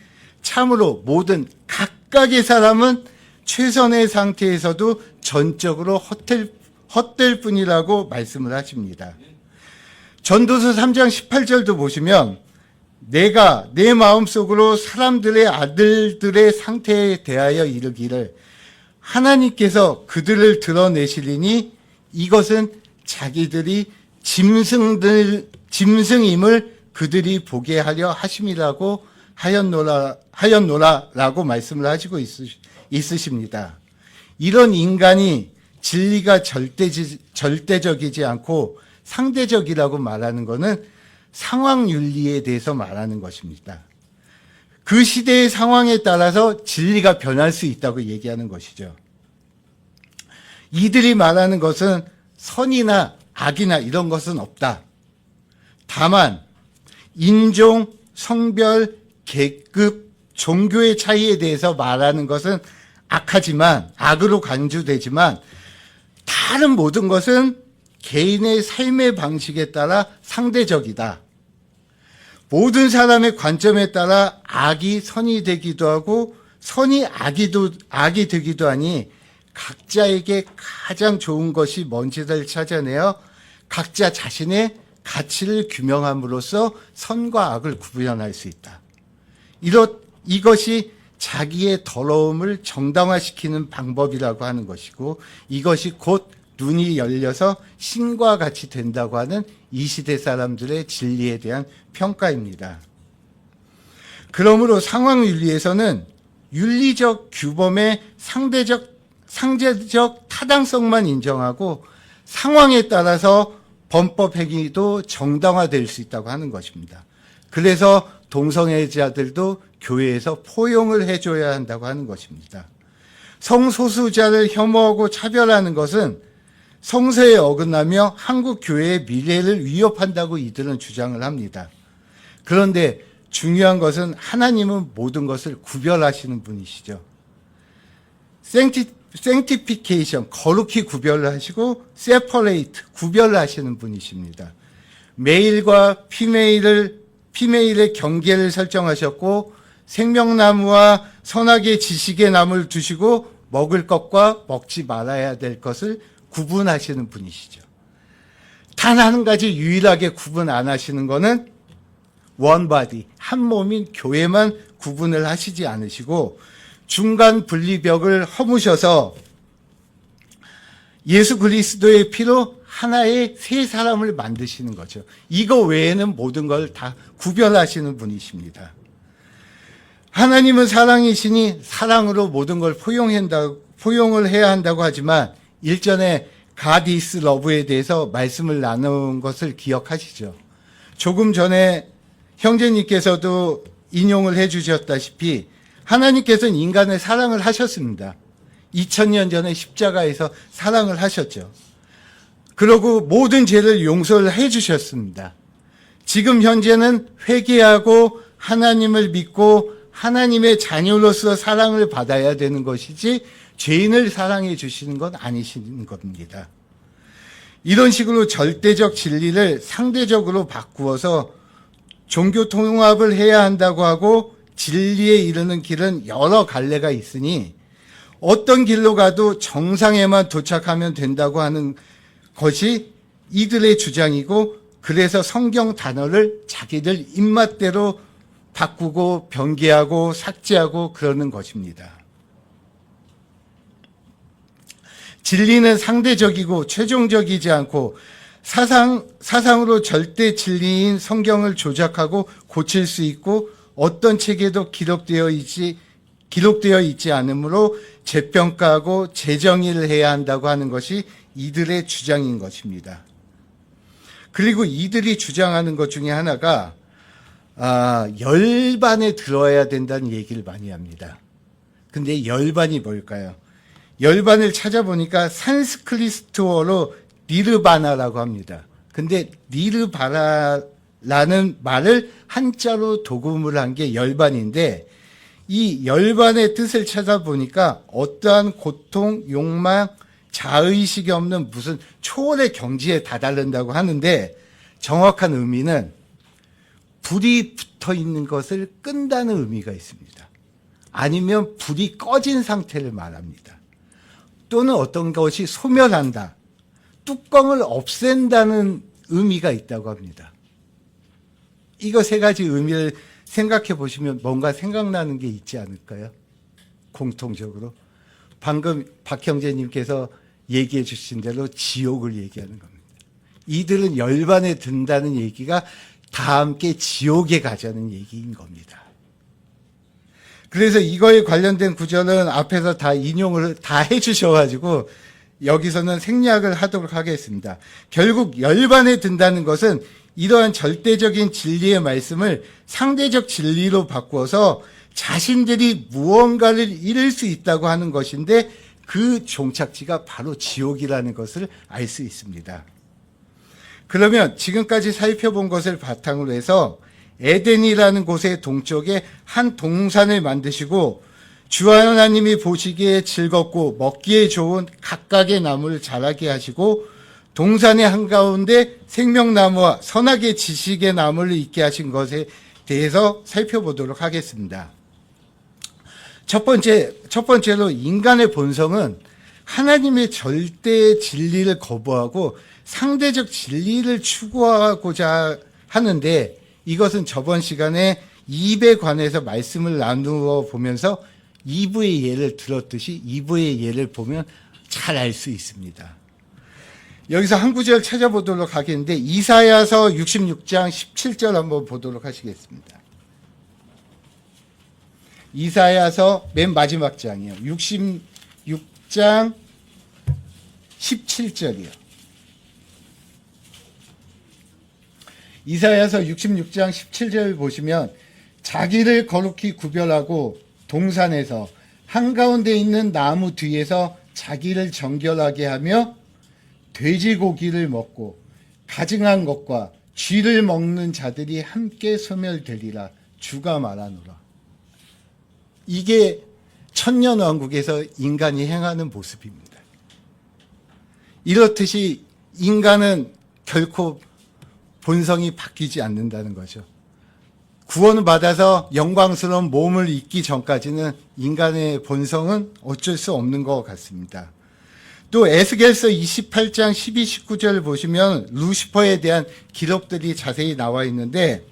참으로 모든 각각의 사람은 최선의 상태에서도 전적으로 헛될 뿐이라고 말씀을 하십니다. 전도서 3장 18절도 보시면 내가 내 마음속으로 사람들의 아들들의 상태에 대하여 이르기를 하나님께서 그들을 드러내시리니 이것은 자기들이 짐승임을 그들이 보게 하려 하심이라고 하였노라라고 말씀을 하시고 있으십니다. 이런 인간이 진리가 절대적이지 않고 상대적이라고 말하는 것은 상황윤리에 대해서 말하는 것입니다. 그 시대의 상황에 따라서 진리가 변할 수 있다고 얘기하는 것이죠. 이들이 말하는 것은 선이나 악이나 이런 것은 없다. 다만 인종, 성별, 계급, 종교의 차이에 대해서 말하는 것은 악하지만, 악으로 간주되지만 다른 모든 것은 개인의 삶의 방식에 따라 상대적이다. 모든 사람의 관점에 따라 악이 선이 되기도 하고 선이 악이 되기도 하니 각자에게 가장 좋은 것이 뭔지를 찾아내어 각자 자신의 가치를 규명함으로써 선과 악을 구분할 수 있다. 이것이 자기의 더러움을 정당화시키는 방법이라고 하는 것이고, 이것이 곧 눈이 열려서 신과 같이 된다고 하는 이 시대 사람들의 진리에 대한 평가입니다. 그러므로 상황윤리에서는 윤리적 규범의 상대적 타당성만 인정하고 상황에 따라서 범법 행위도 정당화될 수 있다고 하는 것입니다. 그래서 동성애자들도 교회에서 포용을 해줘야 한다고 하는 것입니다. 성소수자를 혐오하고 차별하는 것은 성서에 어긋나며 한국 교회의 미래를 위협한다고 이들은 주장을 합니다. 그런데 중요한 것은 하나님은 모든 것을 구별하시는 분이시죠. sanctification, 거룩히 구별을 하시고 separate, 구별을 하시는 분이십니다. 메일과 피메일의 경계를 설정하셨고 생명나무와 선악의 지식의 나무를 두시고 먹을 것과 먹지 말아야 될 것을 구분하시는 분이시죠. 단 한 가지 유일하게 구분 안 하시는 것은 원바디, 한 몸인 교회만 구분을 하시지 않으시고 중간 분리벽을 허무셔서 예수 그리스도의 피로 하나의 세 사람을 만드시는 거죠. 이거 외에는 모든 걸 다 구별하시는 분이십니다. 하나님은 사랑이시니 사랑으로 모든 걸 포용을 해야 한다고 하지만 일전에 God is love에 대해서 말씀을 나눈 것을 기억하시죠. 조금 전에 형제님께서도 인용을 해주셨다시피 하나님께서는 인간을 사랑을 하셨습니다. 2000년 전에 십자가에서 사랑을 하셨죠. 그리고 모든 죄를 용서를 해주셨습니다. 지금 현재는 회개하고 하나님을 믿고 하나님의 자녀로서 사랑을 받아야 되는 것이지 죄인을 사랑해 주시는 건 아니신 겁니다. 이런 식으로 절대적 진리를 상대적으로 바꾸어서 종교 통합을 해야 한다고 하고 진리에 이르는 길은 여러 갈래가 있으니 어떤 길로 가도 정상에만 도착하면 된다고 하는 것이 이들의 주장이고, 그래서 성경 단어를 자기들 입맛대로 바꾸고 변개하고 삭제하고 그러는 것입니다. 진리는 상대적이고 최종적이지 않고 사상으로 절대 진리인 성경을 조작하고 고칠 수 있고 어떤 책에도 기록되어 기록되어 있지 않으므로 재평가하고 재정의를 해야 한다고 하는 것이 이들의 주장인 것입니다. 그리고 이들이 주장하는 것 중에 하나가 열반에 들어야 된다는 얘기를 많이 합니다. 근데 열반이 뭘까요? 열반을 찾아보니까 산스크리트어로 니르바나라고 합니다. 근데 니르바나라는 말을 한자로 도금을 한 게 열반인데, 이 열반의 뜻을 찾아보니까 어떠한 고통, 욕망, 자의식이 없는 무슨 초월의 경지에 다다른다고 하는데, 정확한 의미는 불이 붙어 있는 것을 끈다는 의미가 있습니다. 아니면 불이 꺼진 상태를 말합니다. 또는 어떤 것이 소멸한다, 뚜껑을 없앤다는 의미가 있다고 합니다. 이거 세 가지 의미를 생각해 보시면 뭔가 생각나는 게 있지 않을까요? 공통적으로. 방금 박 형제님께서 얘기해 주신 대로 지옥을 얘기하는 겁니다. 이들은 열반에 든다는 얘기가 다 함께 지옥에 가자는 얘기인 겁니다. 그래서 이거에 관련된 구절은 앞에서 다 인용을 다 해주셔가지고 여기서는 생략을 하도록 하겠습니다. 결국 열반에 든다는 것은 이러한 절대적인 진리의 말씀을 상대적 진리로 바꾸어서 자신들이 무언가를 잃을 수 있다고 하는 것인데, 그 종착지가 바로 지옥이라는 것을 알 수 있습니다. 그러면 지금까지 살펴본 것을 바탕으로 해서 에덴이라는 곳의 동쪽에 한 동산을 만드시고 주 하나님이 보시기에 즐겁고 먹기에 좋은 각각의 나무를 자라게 하시고 동산의 한가운데 생명나무와 선악의 지식의 나무를 있게 하신 것에 대해서 살펴보도록 하겠습니다. 첫 번째로 인간의 본성은 하나님의 절대 진리를 거부하고 상대적 진리를 추구하고자 하는데, 이것은 저번 시간에 입에 관해서 말씀을 나누어 보면서 2부의 예를 들었듯이 2부의 예를 보면 잘 알 수 있습니다. 여기서 한 구절 찾아보도록 하겠는데, 이사야서 66장 17절 한번 보도록 하시겠습니다. 이사야서 맨 마지막 장이요. 66장 17절이요. 이사야서 66장 17절 보시면, 자기를 거룩히 구별하고 동산에서 한가운데 있는 나무 뒤에서 자기를 정결하게 하며 돼지고기를 먹고 가증한 것과 쥐를 먹는 자들이 함께 소멸되리라. 주가 말하노라. 이게 천년왕국에서 인간이 행하는 모습입니다. 이렇듯이 인간은 결코 본성이 바뀌지 않는다는 거죠. 구원을 받아서 영광스러운 몸을 입기 전까지는 인간의 본성은 어쩔 수 없는 것 같습니다. 또 에스겔서 28장 12, 19절을 보시면 루시퍼에 대한 기록들이 자세히 나와 있는데,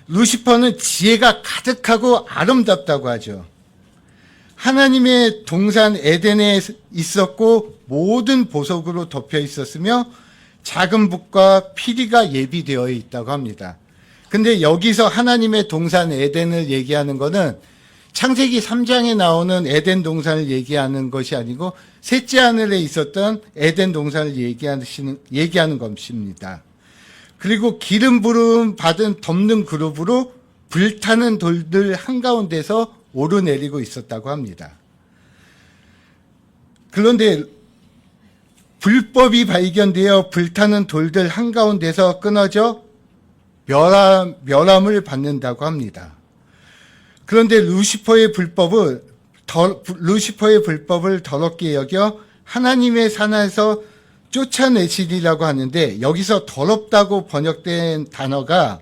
루시퍼는 지혜가 가득하고 아름답다고 하죠. 하나님의 동산 에덴에 있었고 모든 보석으로 덮여 있었으며 작은 붓과 피리가 예비되어 있다고 합니다. 근데 여기서 하나님의 동산 에덴을 얘기하는 것은 창세기 3장에 나오는 에덴 동산을 얘기하는 것이 아니고 셋째 하늘에 있었던 에덴 동산을 얘기하는 것입니다. 그리고 기름 부름 받은 덮는 그룹으로 불타는 돌들 한가운데서 오르내리고 있었다고 합니다. 그런데 불법이 발견되어 불타는 돌들 한가운데서 끊어져 멸함을 받는다고 합니다. 그런데 루시퍼의 불법을 더럽게 여겨 하나님의 산에서 쫓아내시리라고 하는데, 여기서 더럽다고 번역된 단어가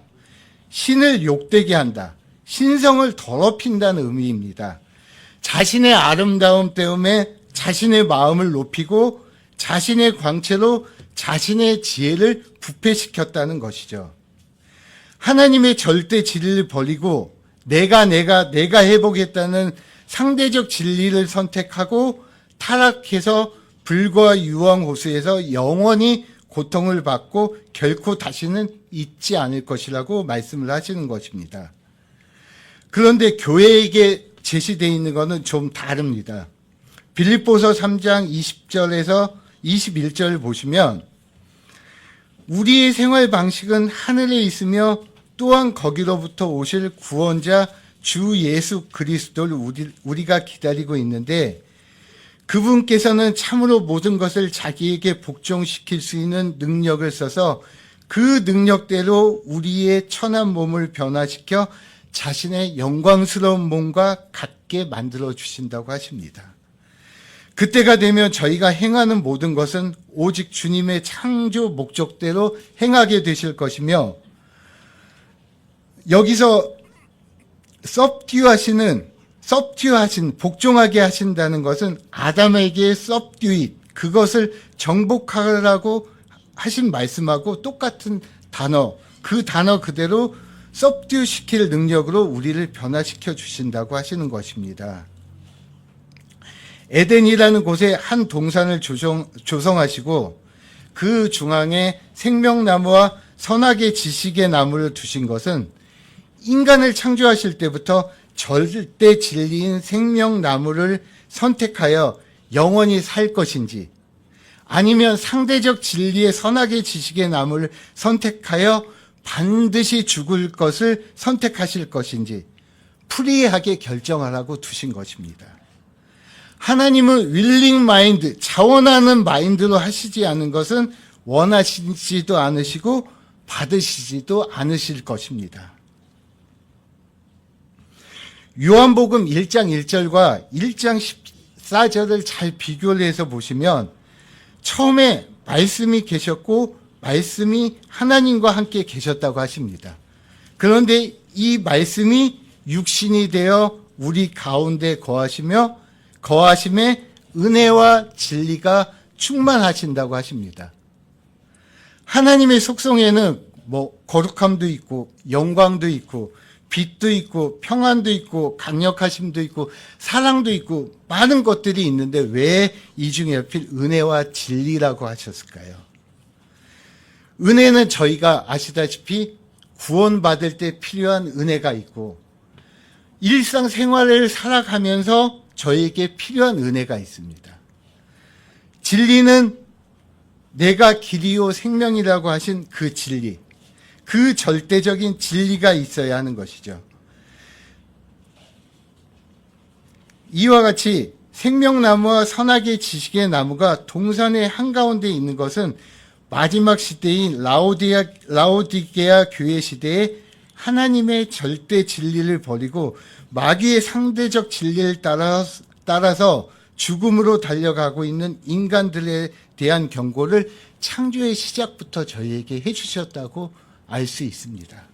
신을 욕되게 한다, 신성을 더럽힌다는 의미입니다. 자신의 아름다움 때문에 자신의 마음을 높이고 자신의 광채로 자신의 지혜를 부패시켰다는 것이죠. 하나님의 절대 진리를 버리고 내가 해보겠다는 상대적 진리를 선택하고 타락해서 불과 유황 호수에서 영원히 고통을 받고 결코 다시는 잊지 않을 것이라고 말씀을 하시는 것입니다. 그런데 교회에게 제시되어 있는 것은 좀 다릅니다. 빌립보서 3장 20절에서 21절 보시면 우리의 생활 방식은 하늘에 있으며 또한 거기로부터 오실 구원자 주 예수 그리스도를 우리가 기다리고 있는데 그분께서는 참으로 모든 것을 자기에게 복종시킬 수 있는 능력을 써서 그 능력대로 우리의 천한 몸을 변화시켜 자신의 영광스러운 몸과 같게 만들어 주신다고 하십니다. 그때가 되면 저희가 행하는 모든 것은 오직 주님의 창조 목적대로 행하게 되실 것이며 여기서 서브듀하신 복종하게 하신다는 것은 아담에게 서브듀잇 그것을 정복하라고 하신 말씀하고 똑같은 단어 그 단어 그대로 서브듀 시킬 능력으로 우리를 변화시켜 주신다고 하시는 것입니다. 에덴이라는 곳에 한 동산을 조성하시고 그 중앙에 생명나무와 선악의 지식의 나무를 두신 것은 인간을 창조하실 때부터 절대 진리인 생명나무를 선택하여 영원히 살 것인지 아니면 상대적 진리의 선악의 지식의 나무를 선택하여 반드시 죽을 것을 선택하실 것인지 프리하게 결정하라고 두신 것입니다. 하나님은 윌링 마인드, 자원하는 마인드로 하시지 않은 것은 원하시지도 않으시고 받으시지도 않으실 것입니다. 요한복음 1장 1절과 1장 14절을 잘 비교를 해서 보시면 처음에 말씀이 계셨고 말씀이 하나님과 함께 계셨다고 하십니다. 그런데 이 말씀이 육신이 되어 우리 가운데 거하심에 은혜와 진리가 충만하신다고 하십니다. 하나님의 속성에는 거룩함도 있고 영광도 있고 빛도 있고 평안도 있고 강력하심도 있고 사랑도 있고 많은 것들이 있는데 왜 이 중에 하필 은혜와 진리라고 하셨을까요? 은혜는 저희가 아시다시피 구원받을 때 필요한 은혜가 있고 일상생활을 살아가면서 저에게 필요한 은혜가 있습니다. 진리는 내가 길이요 생명이라고 하신 그 진리, 그 절대적인 진리가 있어야 하는 것이죠. 이와 같이 생명나무와 선악의 지식의 나무가 동산의 한가운데 있는 것은 마지막 시대인 라오디게아 교회 시대에 하나님의 절대 진리를 버리고 마귀의 상대적 진리를 따라서 죽음으로 달려가고 있는 인간들에 대한 경고를 창조의 시작부터 저희에게 해주셨다고 알 수 있습니다.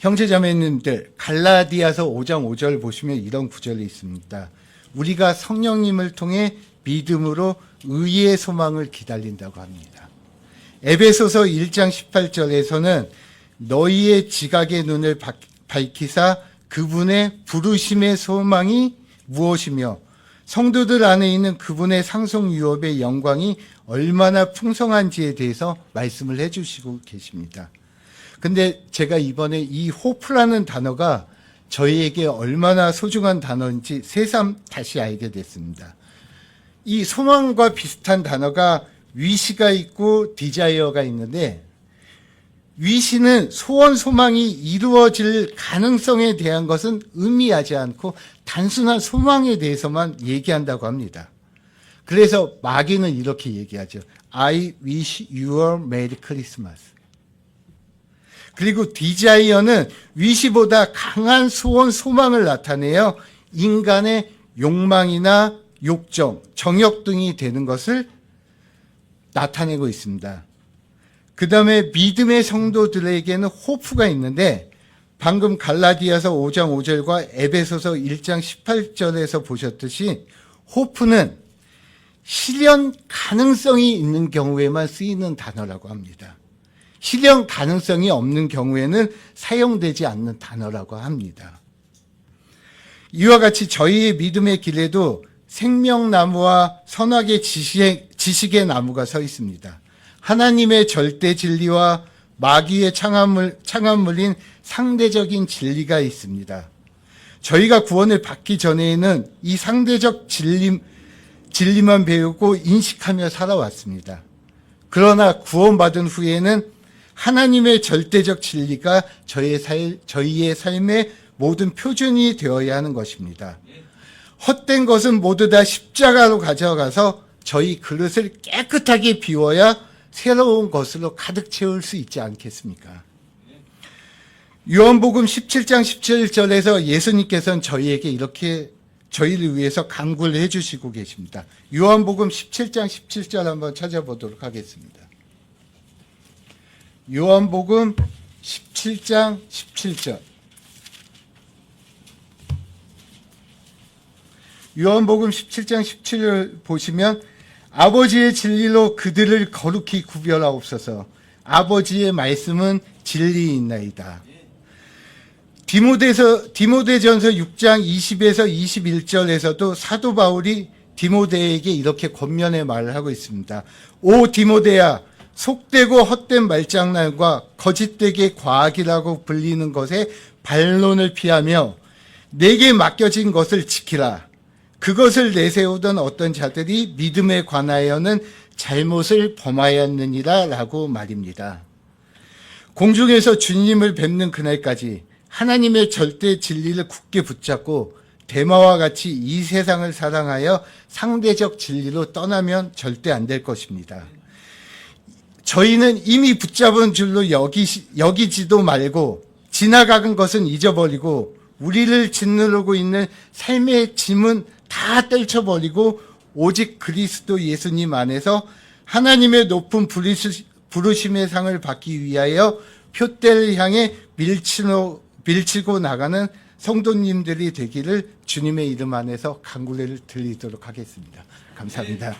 형제자매님들, 갈라디아서 5장 5절 보시면 이런 구절이 있습니다. 우리가 성령님을 통해 믿음으로 의의 소망을 기다린다고 합니다. 에베소서 1장 18절에서는 너희의 지각의 눈을 밝히사 그분의 부르심의 소망이 무엇이며 성도들 안에 있는 그분의 상속 유업의 영광이 얼마나 풍성한지에 대해서 말씀을 해주시고 계십니다. 근데 제가 이번에 이 호프라는 단어가 저희에게 얼마나 소중한 단어인지 새삼 다시 알게 됐습니다. 이 소망과 비슷한 단어가 위시가 있고 디자이어가 있는데 위시는 소원 소망이 이루어질 가능성에 대한 것은 의미하지 않고 단순한 소망에 대해서만 얘기한다고 합니다. 그래서 마귀는 이렇게 얘기하죠. I wish you a Merry Christmas. 그리고 디자이어는 위시보다 강한 소원 소망을 나타내어 인간의 욕망이나 욕정, 정욕 등이 되는 것을 나타내고 있습니다. 그 다음에 믿음의 성도들에게는 호프가 있는데 방금 갈라디아서 5장 5절과 에베소서 1장 18절에서 보셨듯이 호프는 실현 가능성이 있는 경우에만 쓰이는 단어라고 합니다. 실현 가능성이 없는 경우에는 사용되지 않는 단어라고 합니다. 이와 같이 저희의 믿음의 길에도 생명나무와 선악의 지식의 나무가 서 있습니다. 하나님의 절대 진리와 마귀의 창합물인 상대적인 진리가 있습니다. 저희가 구원을 받기 전에는 이 상대적 진리만 배우고 인식하며 살아왔습니다. 그러나 구원받은 후에는 하나님의 절대적 진리가 저희의 삶의 모든 표준이 되어야 하는 것입니다. 헛된 것은 모두 다 십자가로 가져가서 저희 그릇을 깨끗하게 비워야 새로운 것으로 가득 채울 수 있지 않겠습니까? 요한복음 17장 17절에서 예수님께서는 저희에게 이렇게 저희를 위해서 간구를 해주시고 계십니다. 요한복음 17장 17절 한번 찾아보도록 하겠습니다. 요한복음 17장 17절. 요한복음 17장 17절 보시면 아버지의 진리로 그들을 거룩히 구별하옵소서. 아버지의 말씀은 진리이나이다. 디모데전서 6장 20에서 21절에서도 사도 바울이 디모데에게 이렇게 권면의 말을 하고 있습니다. 오 디모데야, 속되고 헛된 말장난과 거짓되게 과학이라고 불리는 것에 반론을 피하며 내게 맡겨진 것을 지키라. 그것을 내세우던 어떤 자들이 믿음에 관하여는 잘못을 범하였느니라 라고 말입니다. 공중에서 주님을 뵙는 그날까지 하나님의 절대 진리를 굳게 붙잡고 대마와 같이 이 세상을 사랑하여 상대적 진리로 떠나면 절대 안 될 것입니다. 저희는 이미 붙잡은 줄로 여기지도 말고 지나간 것은 잊어버리고 우리를 짓누르고 있는 삶의 짐은 다 떨쳐버리고 오직 그리스도 예수님 안에서 하나님의 높은 부르심의 상을 받기 위하여 표대를 향해 밀치고 나가는 성도님들이 되기를 주님의 이름 안에서 간구를 드리도록 하겠습니다. 감사합니다.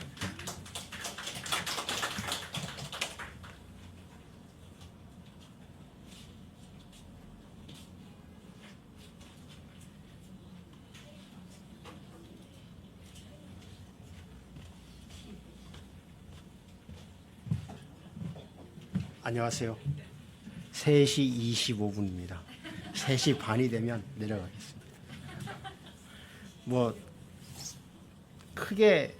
안녕하세요. 3시 25분입니다. 3시 반이 되면 내려가겠습니다. 뭐 크게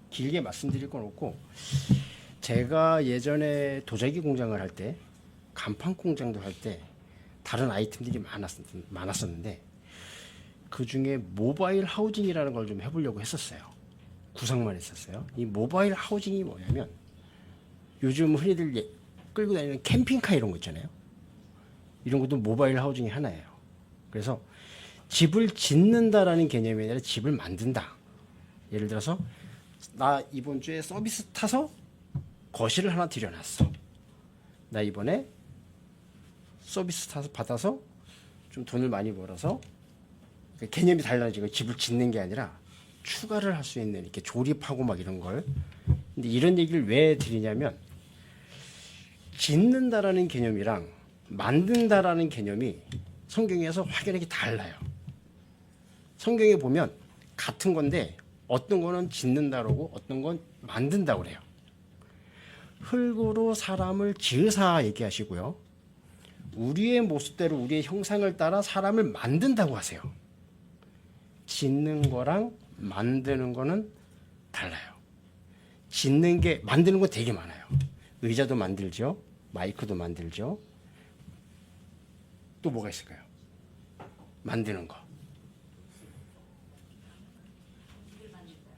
길게 말씀드릴 건 없고, 제가 예전에 도자기 공장을 할 때, 간판 공장도 할 때 다른 아이템들이 많았었는데 그 중에 모바일 하우징이라는 걸 좀 해보려고 했었어요. 구상만 했었어요. 이 모바일 하우징이 뭐냐면 요즘 흔히들 끌고 다니는 캠핑카 이런 거 있잖아요. 이런 것도 모바일 하우징이 하나예요. 그래서 집을 짓는다라는 개념이 아니라 집을 만든다. 예를 들어서 나 이번 주에 서비스 타서 거실을 하나 들여놨어. 나 이번에 서비스 타서 받아서 좀 돈을 많이 벌어서, 개념이 달라지고 집을 짓는 게 아니라 추가를 할 수 있는, 이렇게 조립하고 막 이런 걸. 근데 이런 얘기를 왜 드리냐면, 짓는다라는 개념이랑 만든다라는 개념이 성경에서 확연하게 달라요. 성경에 보면 같은 건데 어떤 거는 짓는다고 그러고 어떤 건 만든다고 그래요. 흙으로 사람을 지으사 얘기하시고요. 우리의 모습대로 우리의 형상을 따라 사람을 만든다고 하세요. 짓는 거랑 만드는 거는 달라요. 만드는 거 되게 많아요. 의자도 만들죠. 마이크도 만들죠. 또 뭐가 있을까요? 만드는 거.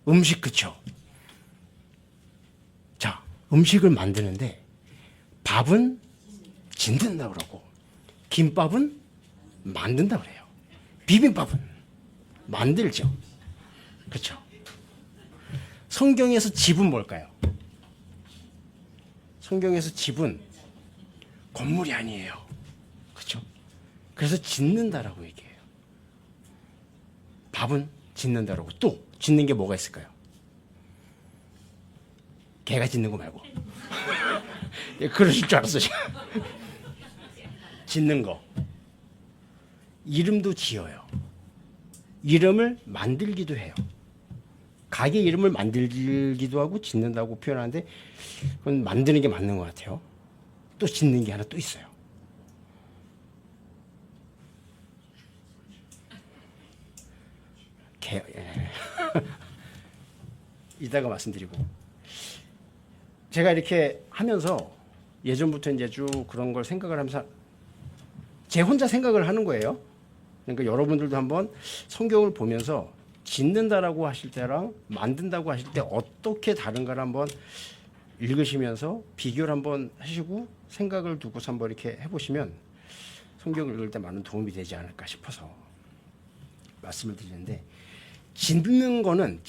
음식, 그쵸? 자, 음식을 만드는데 밥은 짓는다고 그러고 김밥은 만든다고 그래요. 비빔밥은 만들죠. 그렇죠? 성경에서 집은 뭘까요? 성경에서 집은 건물이 아니에요. 그렇죠? 그래서 짓는다라고 얘기해요. 밥은 짓는다라고. 또 짓는 게 뭐가 있을까요? 개가 짓는 거 말고. 그러실 줄 알았어 지금. 짓는 거. 이름도 지어요. 이름을 만들기도 해요. 가게 이름을 만들기도 하고 짓는다고 표현하는데 그건 만드는 게 맞는 것 같아요. 또 짓는 게 하나 또 있어요. 이따가 말씀드리고 제가 이렇게 하면서 예전부터 이제 쭉 그런 걸 생각을 하면서 제 혼자 생각을 하는 거예요. 그러니까 여러분들도 한번 성경을 보면서 짓는다라고 하실 때랑 만든다고 하실 때 어떻게 다른가를 한번 읽으시면서 비교를 한번 하시고 생각을 두고서 한번 이렇게 해보시면 성경을 읽을 때 많은 도움이 되지 않을까 싶어서 말씀을 드리는데 짓는 거는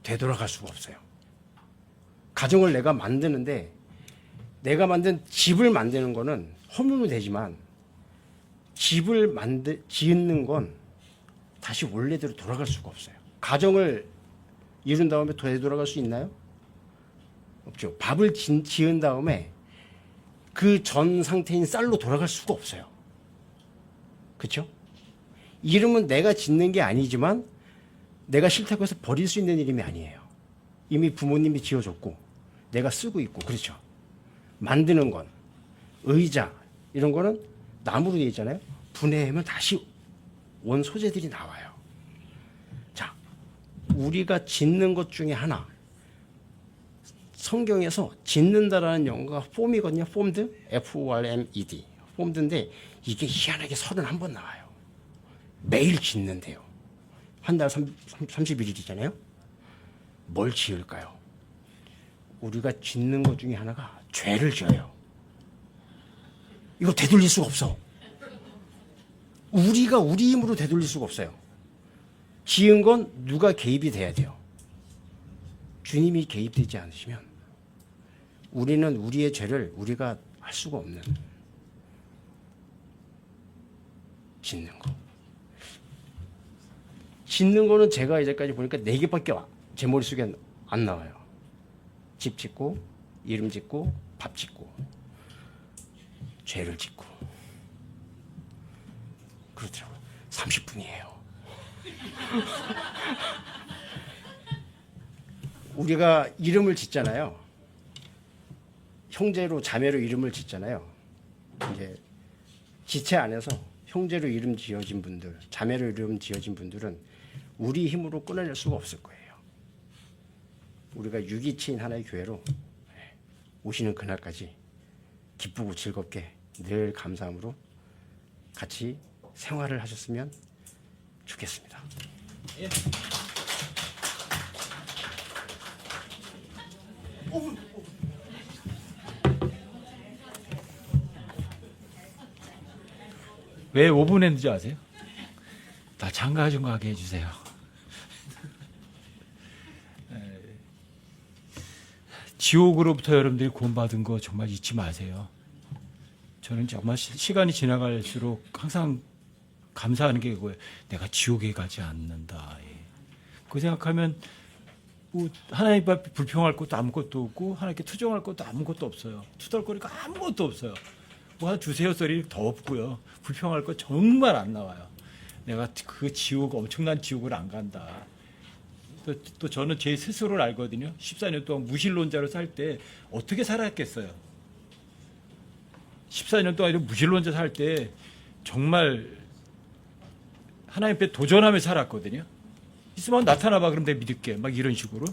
되돌아갈 수가 없어요. 가정을 내가 만드는데 내가 만든 집을 만드는 거는 허물면 되지만 집을 짓는 건 다시 원래대로 돌아갈 수가 없어요. 가정을 이룬 다음에 되돌아갈 수 있나요? 없죠. 밥을 지은 다음에 그 전 상태인 쌀로 돌아갈 수가 없어요. 그렇죠? 이름은 내가 짓는 게 아니지만 내가 싫다고 해서 버릴 수 있는 이름이 아니에요. 이미 부모님이 지어줬고 내가 쓰고 있고 그렇죠. 만드는 건 의자 이런 거는 나무로 되어 있잖아요. 분해하면 다시 원 소재들이 나와요. 자, 우리가 짓는 것 중에 하나 성경에서 짓는다라는 영어가 폼이거든요. 폼드, F-O-R-M-E-D 폼드인데 이게 희한하게 31번 나와요. 매일 짓는데요. 한 달 31일이잖아요. 뭘 지을까요? 우리가 짓는 것 중에 하나가 죄를 지어요. 이거 되돌릴 수가 없어. 우리가 우리 힘으로 되돌릴 수가 없어요. 지은 건 누가 개입이 돼야 돼요. 주님이 개입되지 않으시면 우리는 우리의 죄를 우리가 할 수가 없는 짓는 거. 짓는 거는 제가 이제까지 보니까 4개밖에 제 머릿속에 안 나와요. 집 짓고 이름 짓고 밥 짓고 죄를 짓고 그렇더라고요. 30분이에요. 우리가 이름을 짓잖아요. 형제로 자매로 이름을 짓잖아요. 이제 지체 안에서 형제로 이름 지어진 분들, 자매로 이름 지어진 분들은 우리 힘으로 끊어낼 수가 없을 거예요. 우리가 유기체인 하나의 교회로 오시는 그날까지 기쁘고 즐겁게 늘 감사함으로 같이 생활을 하셨으면 좋겠습니다. 예. 왜 5분 했는지 아세요? 다 장가 좀 가게 해주세요. 지옥으로부터 여러분들이 구원받은 거 정말 잊지 마세요. 저는 정말 시간이 지나갈수록 항상 감사하는 게 그거예요. 내가 지옥에 가지 않는다. 그 생각하면 뭐 하나님 앞에 불평할 것도 아무것도 없고 하나님께 투정할 것도 아무것도 없어요. 투덜거리가 아무것도 없어요. 뭐 하나 주세요 소리 더 없고요. 불평할 거 정말 안 나와요. 내가 그 지옥 엄청난 지옥을 안 간다. 또 저는 제 스스로를 알거든요. 14년 동안 무신론자로 살 때 어떻게 살았겠어요. 14년 동안 무신론자 살 때 정말 하나님 앞에 도전하며 살았거든요. 있으면 나타나봐 그럼 내가 믿을게 막 이런 식으로.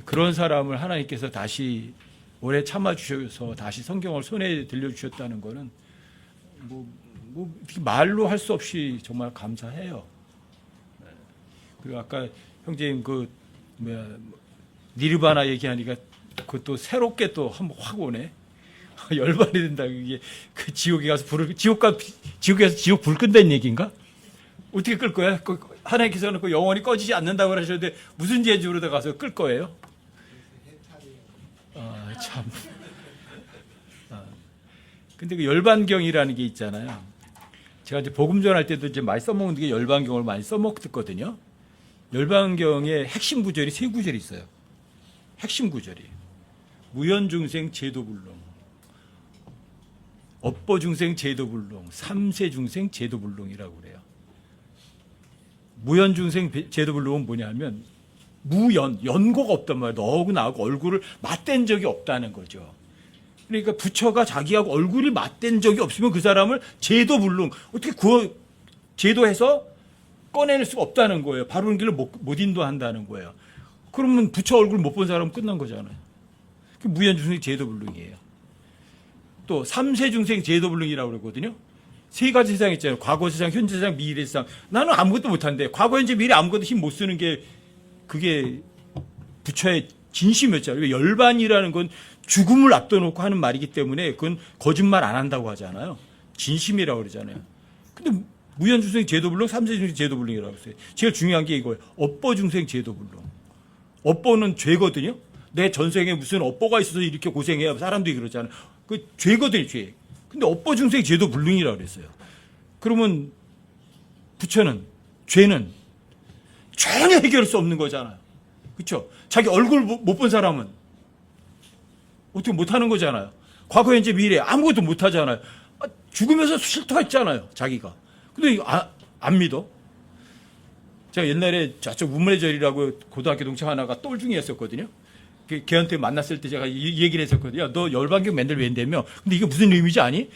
그런 사람을 하나님께서 다시 오래 참아주셔서 다시 성경을 손에 들려주셨다는 거는 뭐 말로 할 수 없이 정말 감사해요. 그리고 아까 형제님 니르바나 얘기하니까 그것도 새롭게 또 한번 확 오네. 열반이 된다. 이게 그 지옥에 가서 지옥에서 지옥 불 끈다는 얘기인가? 어떻게 끌 거야? 하나님께서는 그 영원히 꺼지지 않는다고 하셨는데 무슨 재주로 가서 끌 거예요? 아, 참. 근데 그 열반경이라는 게 있잖아요. 제가 이제 복음 전할 때도 이제 많이 써먹는 게 열반경을 많이 써먹었거든요. 열반경의 핵심 구절이 3구절이 있어요. 핵심 구절이. 무연중생 제도불능, 업보중생 제도불능, 삼세중생 제도불능이라고 그래요. 무연중생 제도불능은 뭐냐면 연고가 없단 말이에요. 너하고 나하고 얼굴을 맞댄 적이 없다는 거죠. 그러니까 부처가 자기하고 얼굴이 맞댄 적이 없으면 그 사람을 제도불능, 어떻게 제도해서 꺼내낼 수가 없다는 거예요. 바르는 길을 못 인도한다는 거예요. 그러면 부처 얼굴 못 본 사람은 끝난 거잖아요. 그 무연중생 제도불능이에요. 또 3세 중생 제도불능이라고 그러거든요. 세 가지 세상 있잖아요. 과거 세상, 현재 세상, 미래 세상. 나는 아무것도 못한데 과거, 현재, 미래 아무것도 힘 못 쓰는 게 그게 부처의 진심이었잖아요. 열반이라는 건 죽음을 앞둬놓고 하는 말이기 때문에 그건 거짓말 안 한다고 하잖아요. 진심이라고 그러잖아요. 근데 무연중생 제도불능, 3세 중생 제도불능이라고 했어요. 제일 중요한 게 이거예요. 업보중생 제도불능. 업보는 죄거든요. 내 전생에 무슨 업보가 있어서 이렇게 고생해야 사람들이 그러잖아요. 그 죄거든요, 죄. 근데 업보중생 제도불능이라고 그랬어요. 그러면 부처는, 죄는 전혀 해결할 수 없는 거잖아요. 그렇죠? 자기 얼굴 못 본 사람은 어떻게 못하는 거잖아요. 과거, 현재, 미래 아무것도 못하잖아요. 죽으면서 실토했잖아요, 자기가. 근데 안 믿어? 제가 옛날에 저쪽 문문의 절이라고 고등학교 동창 하나가 똘중이었었거든요. 걔한테 만났을 때 제가 이 얘기를 했었거든요. 너 열반경 맨날 웬다며? 근데 이게 무슨 의미인지 아니?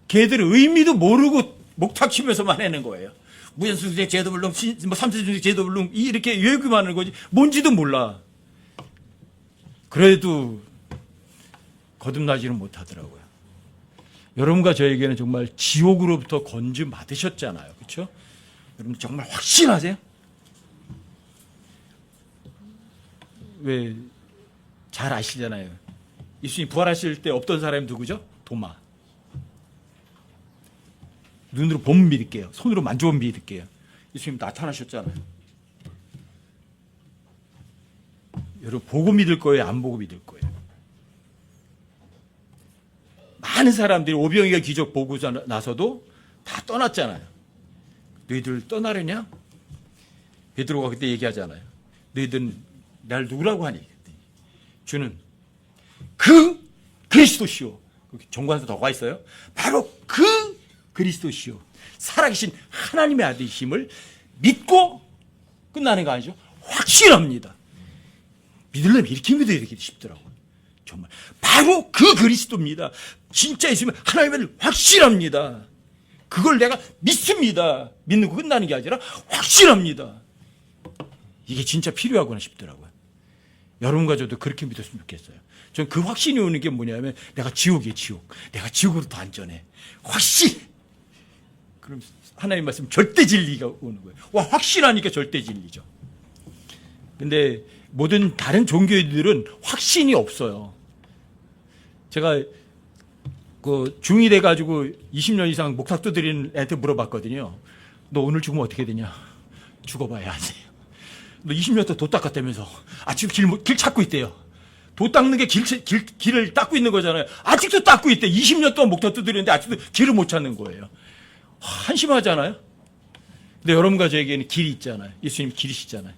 걔들은 의미도 모르고 목탁 치면서만 해낸 거예요. 무연중생 제도불능, 뭐 삼세중생 제도불능 이렇게 외우기만 하는 거지 뭔지도 몰라. 그래도 거듭나지는 못하더라고요. 여러분과 저에게는 정말 지옥으로부터 건짐 받으셨잖아요. 그렇죠? 여러분 정말 확신하세요? 왜 잘 아시잖아요. 예수님 부활하실 때 없던 사람이 누구죠? 도마. 눈으로 보면 믿을게요. 손으로 만져보면 믿을게요. 예수님 나타나셨잖아요. 여러분 보고 믿을 거예요? 안 보고 믿을 거예요? 많은 사람들이 오병이가 기적 보고 나서도 다 떠났잖아요. 너희들 떠나려냐? 베드로가 그때 얘기하잖아요. 너희들은 날 누구라고 하니? 주는 그 그리스도시오. 정관에서 더 가 있어요. 바로 그 그리스도시오. 살아계신 하나님의 아들이심을 믿고 끝나는 거 아니죠? 확신합니다. 믿으려면 이렇게 믿어야 되기 쉽더라고요. 정말 바로 그 그리스도입니다. 진짜 있으면 하나님을 확신합니다. 그걸 내가 믿습니다. 믿는 거 끝나는 게 아니라 확신합니다. 이게 진짜 필요하구나 싶더라고요. 여러분과 저도 그렇게 믿었으면 좋겠어요. 저는 그 확신이 오는 게 뭐냐면 내가 지옥이에요, 지옥. 내가 지옥으로 더 안전해. 확신! 그럼 하나님 말씀 절대 진리가 오는 거예요. 와, 확신하니까 절대 진리죠. 근데 모든 다른 종교들은 확신이 없어요. 제가 그 중2 돼가지고 20년 이상 목탁도 드리는 애한테 물어봤거든요. 너 오늘 죽으면 어떻게 되냐? 죽어봐야 하세요. 너 20년 동안 도 닦았다면서. 지금 길 찾고 있대요. 도 닦는 게 길을 닦고 있는 거잖아요. 아직도 닦고 있대. 20년 동안 목탁도 드리는데 아직도 길을 못 찾는 거예요. 한심하잖아요? 근데 여러분과 저에게는 길이 있잖아요. 예수님 길이시잖아요.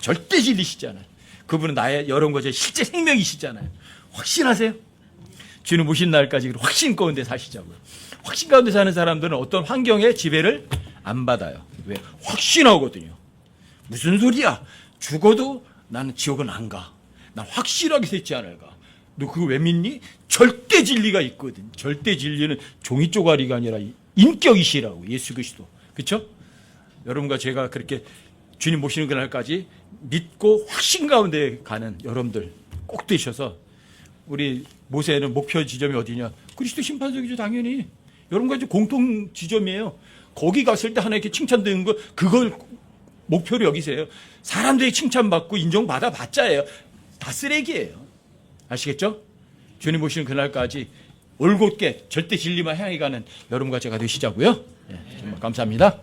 절대 진리시잖아요. 그분은 여러분과 제 실제 생명이시잖아요. 확신하세요? 주님 오신 날까지 확신 가운데 사시자고요. 확신 가운데 사는 사람들은 어떤 환경의 지배를 안 받아요. 왜? 확신하거든요. 무슨 소리야? 죽어도 나는 지옥은 안 가. 난 확실하게 셋지 않을 가. 너 그거 왜 믿니? 절대 진리가 있거든. 절대 진리는 종이 쪼가리가 아니라 인격이시라고. 예수 그리스도. 그렇죠? 여러분과 제가 그렇게 주님 모시는 그날까지 믿고 확신 가운데 가는 여러분들 꼭 되셔서 우리 모세는 목표 지점이 어디냐? 그리스도 심판석이죠, 당연히. 여러분과 공통 지점이에요. 거기 갔을 때 하나님께 칭찬되는 거 그걸 목표로 여기세요. 사람들이 칭찬받고 인정받아 봤자예요. 다 쓰레기예요. 아시겠죠? 주님 오시는 그날까지 올곧게 절대 진리만 향해 가는 여러분과 제가 되시자고요. 네, 정말 감사합니다.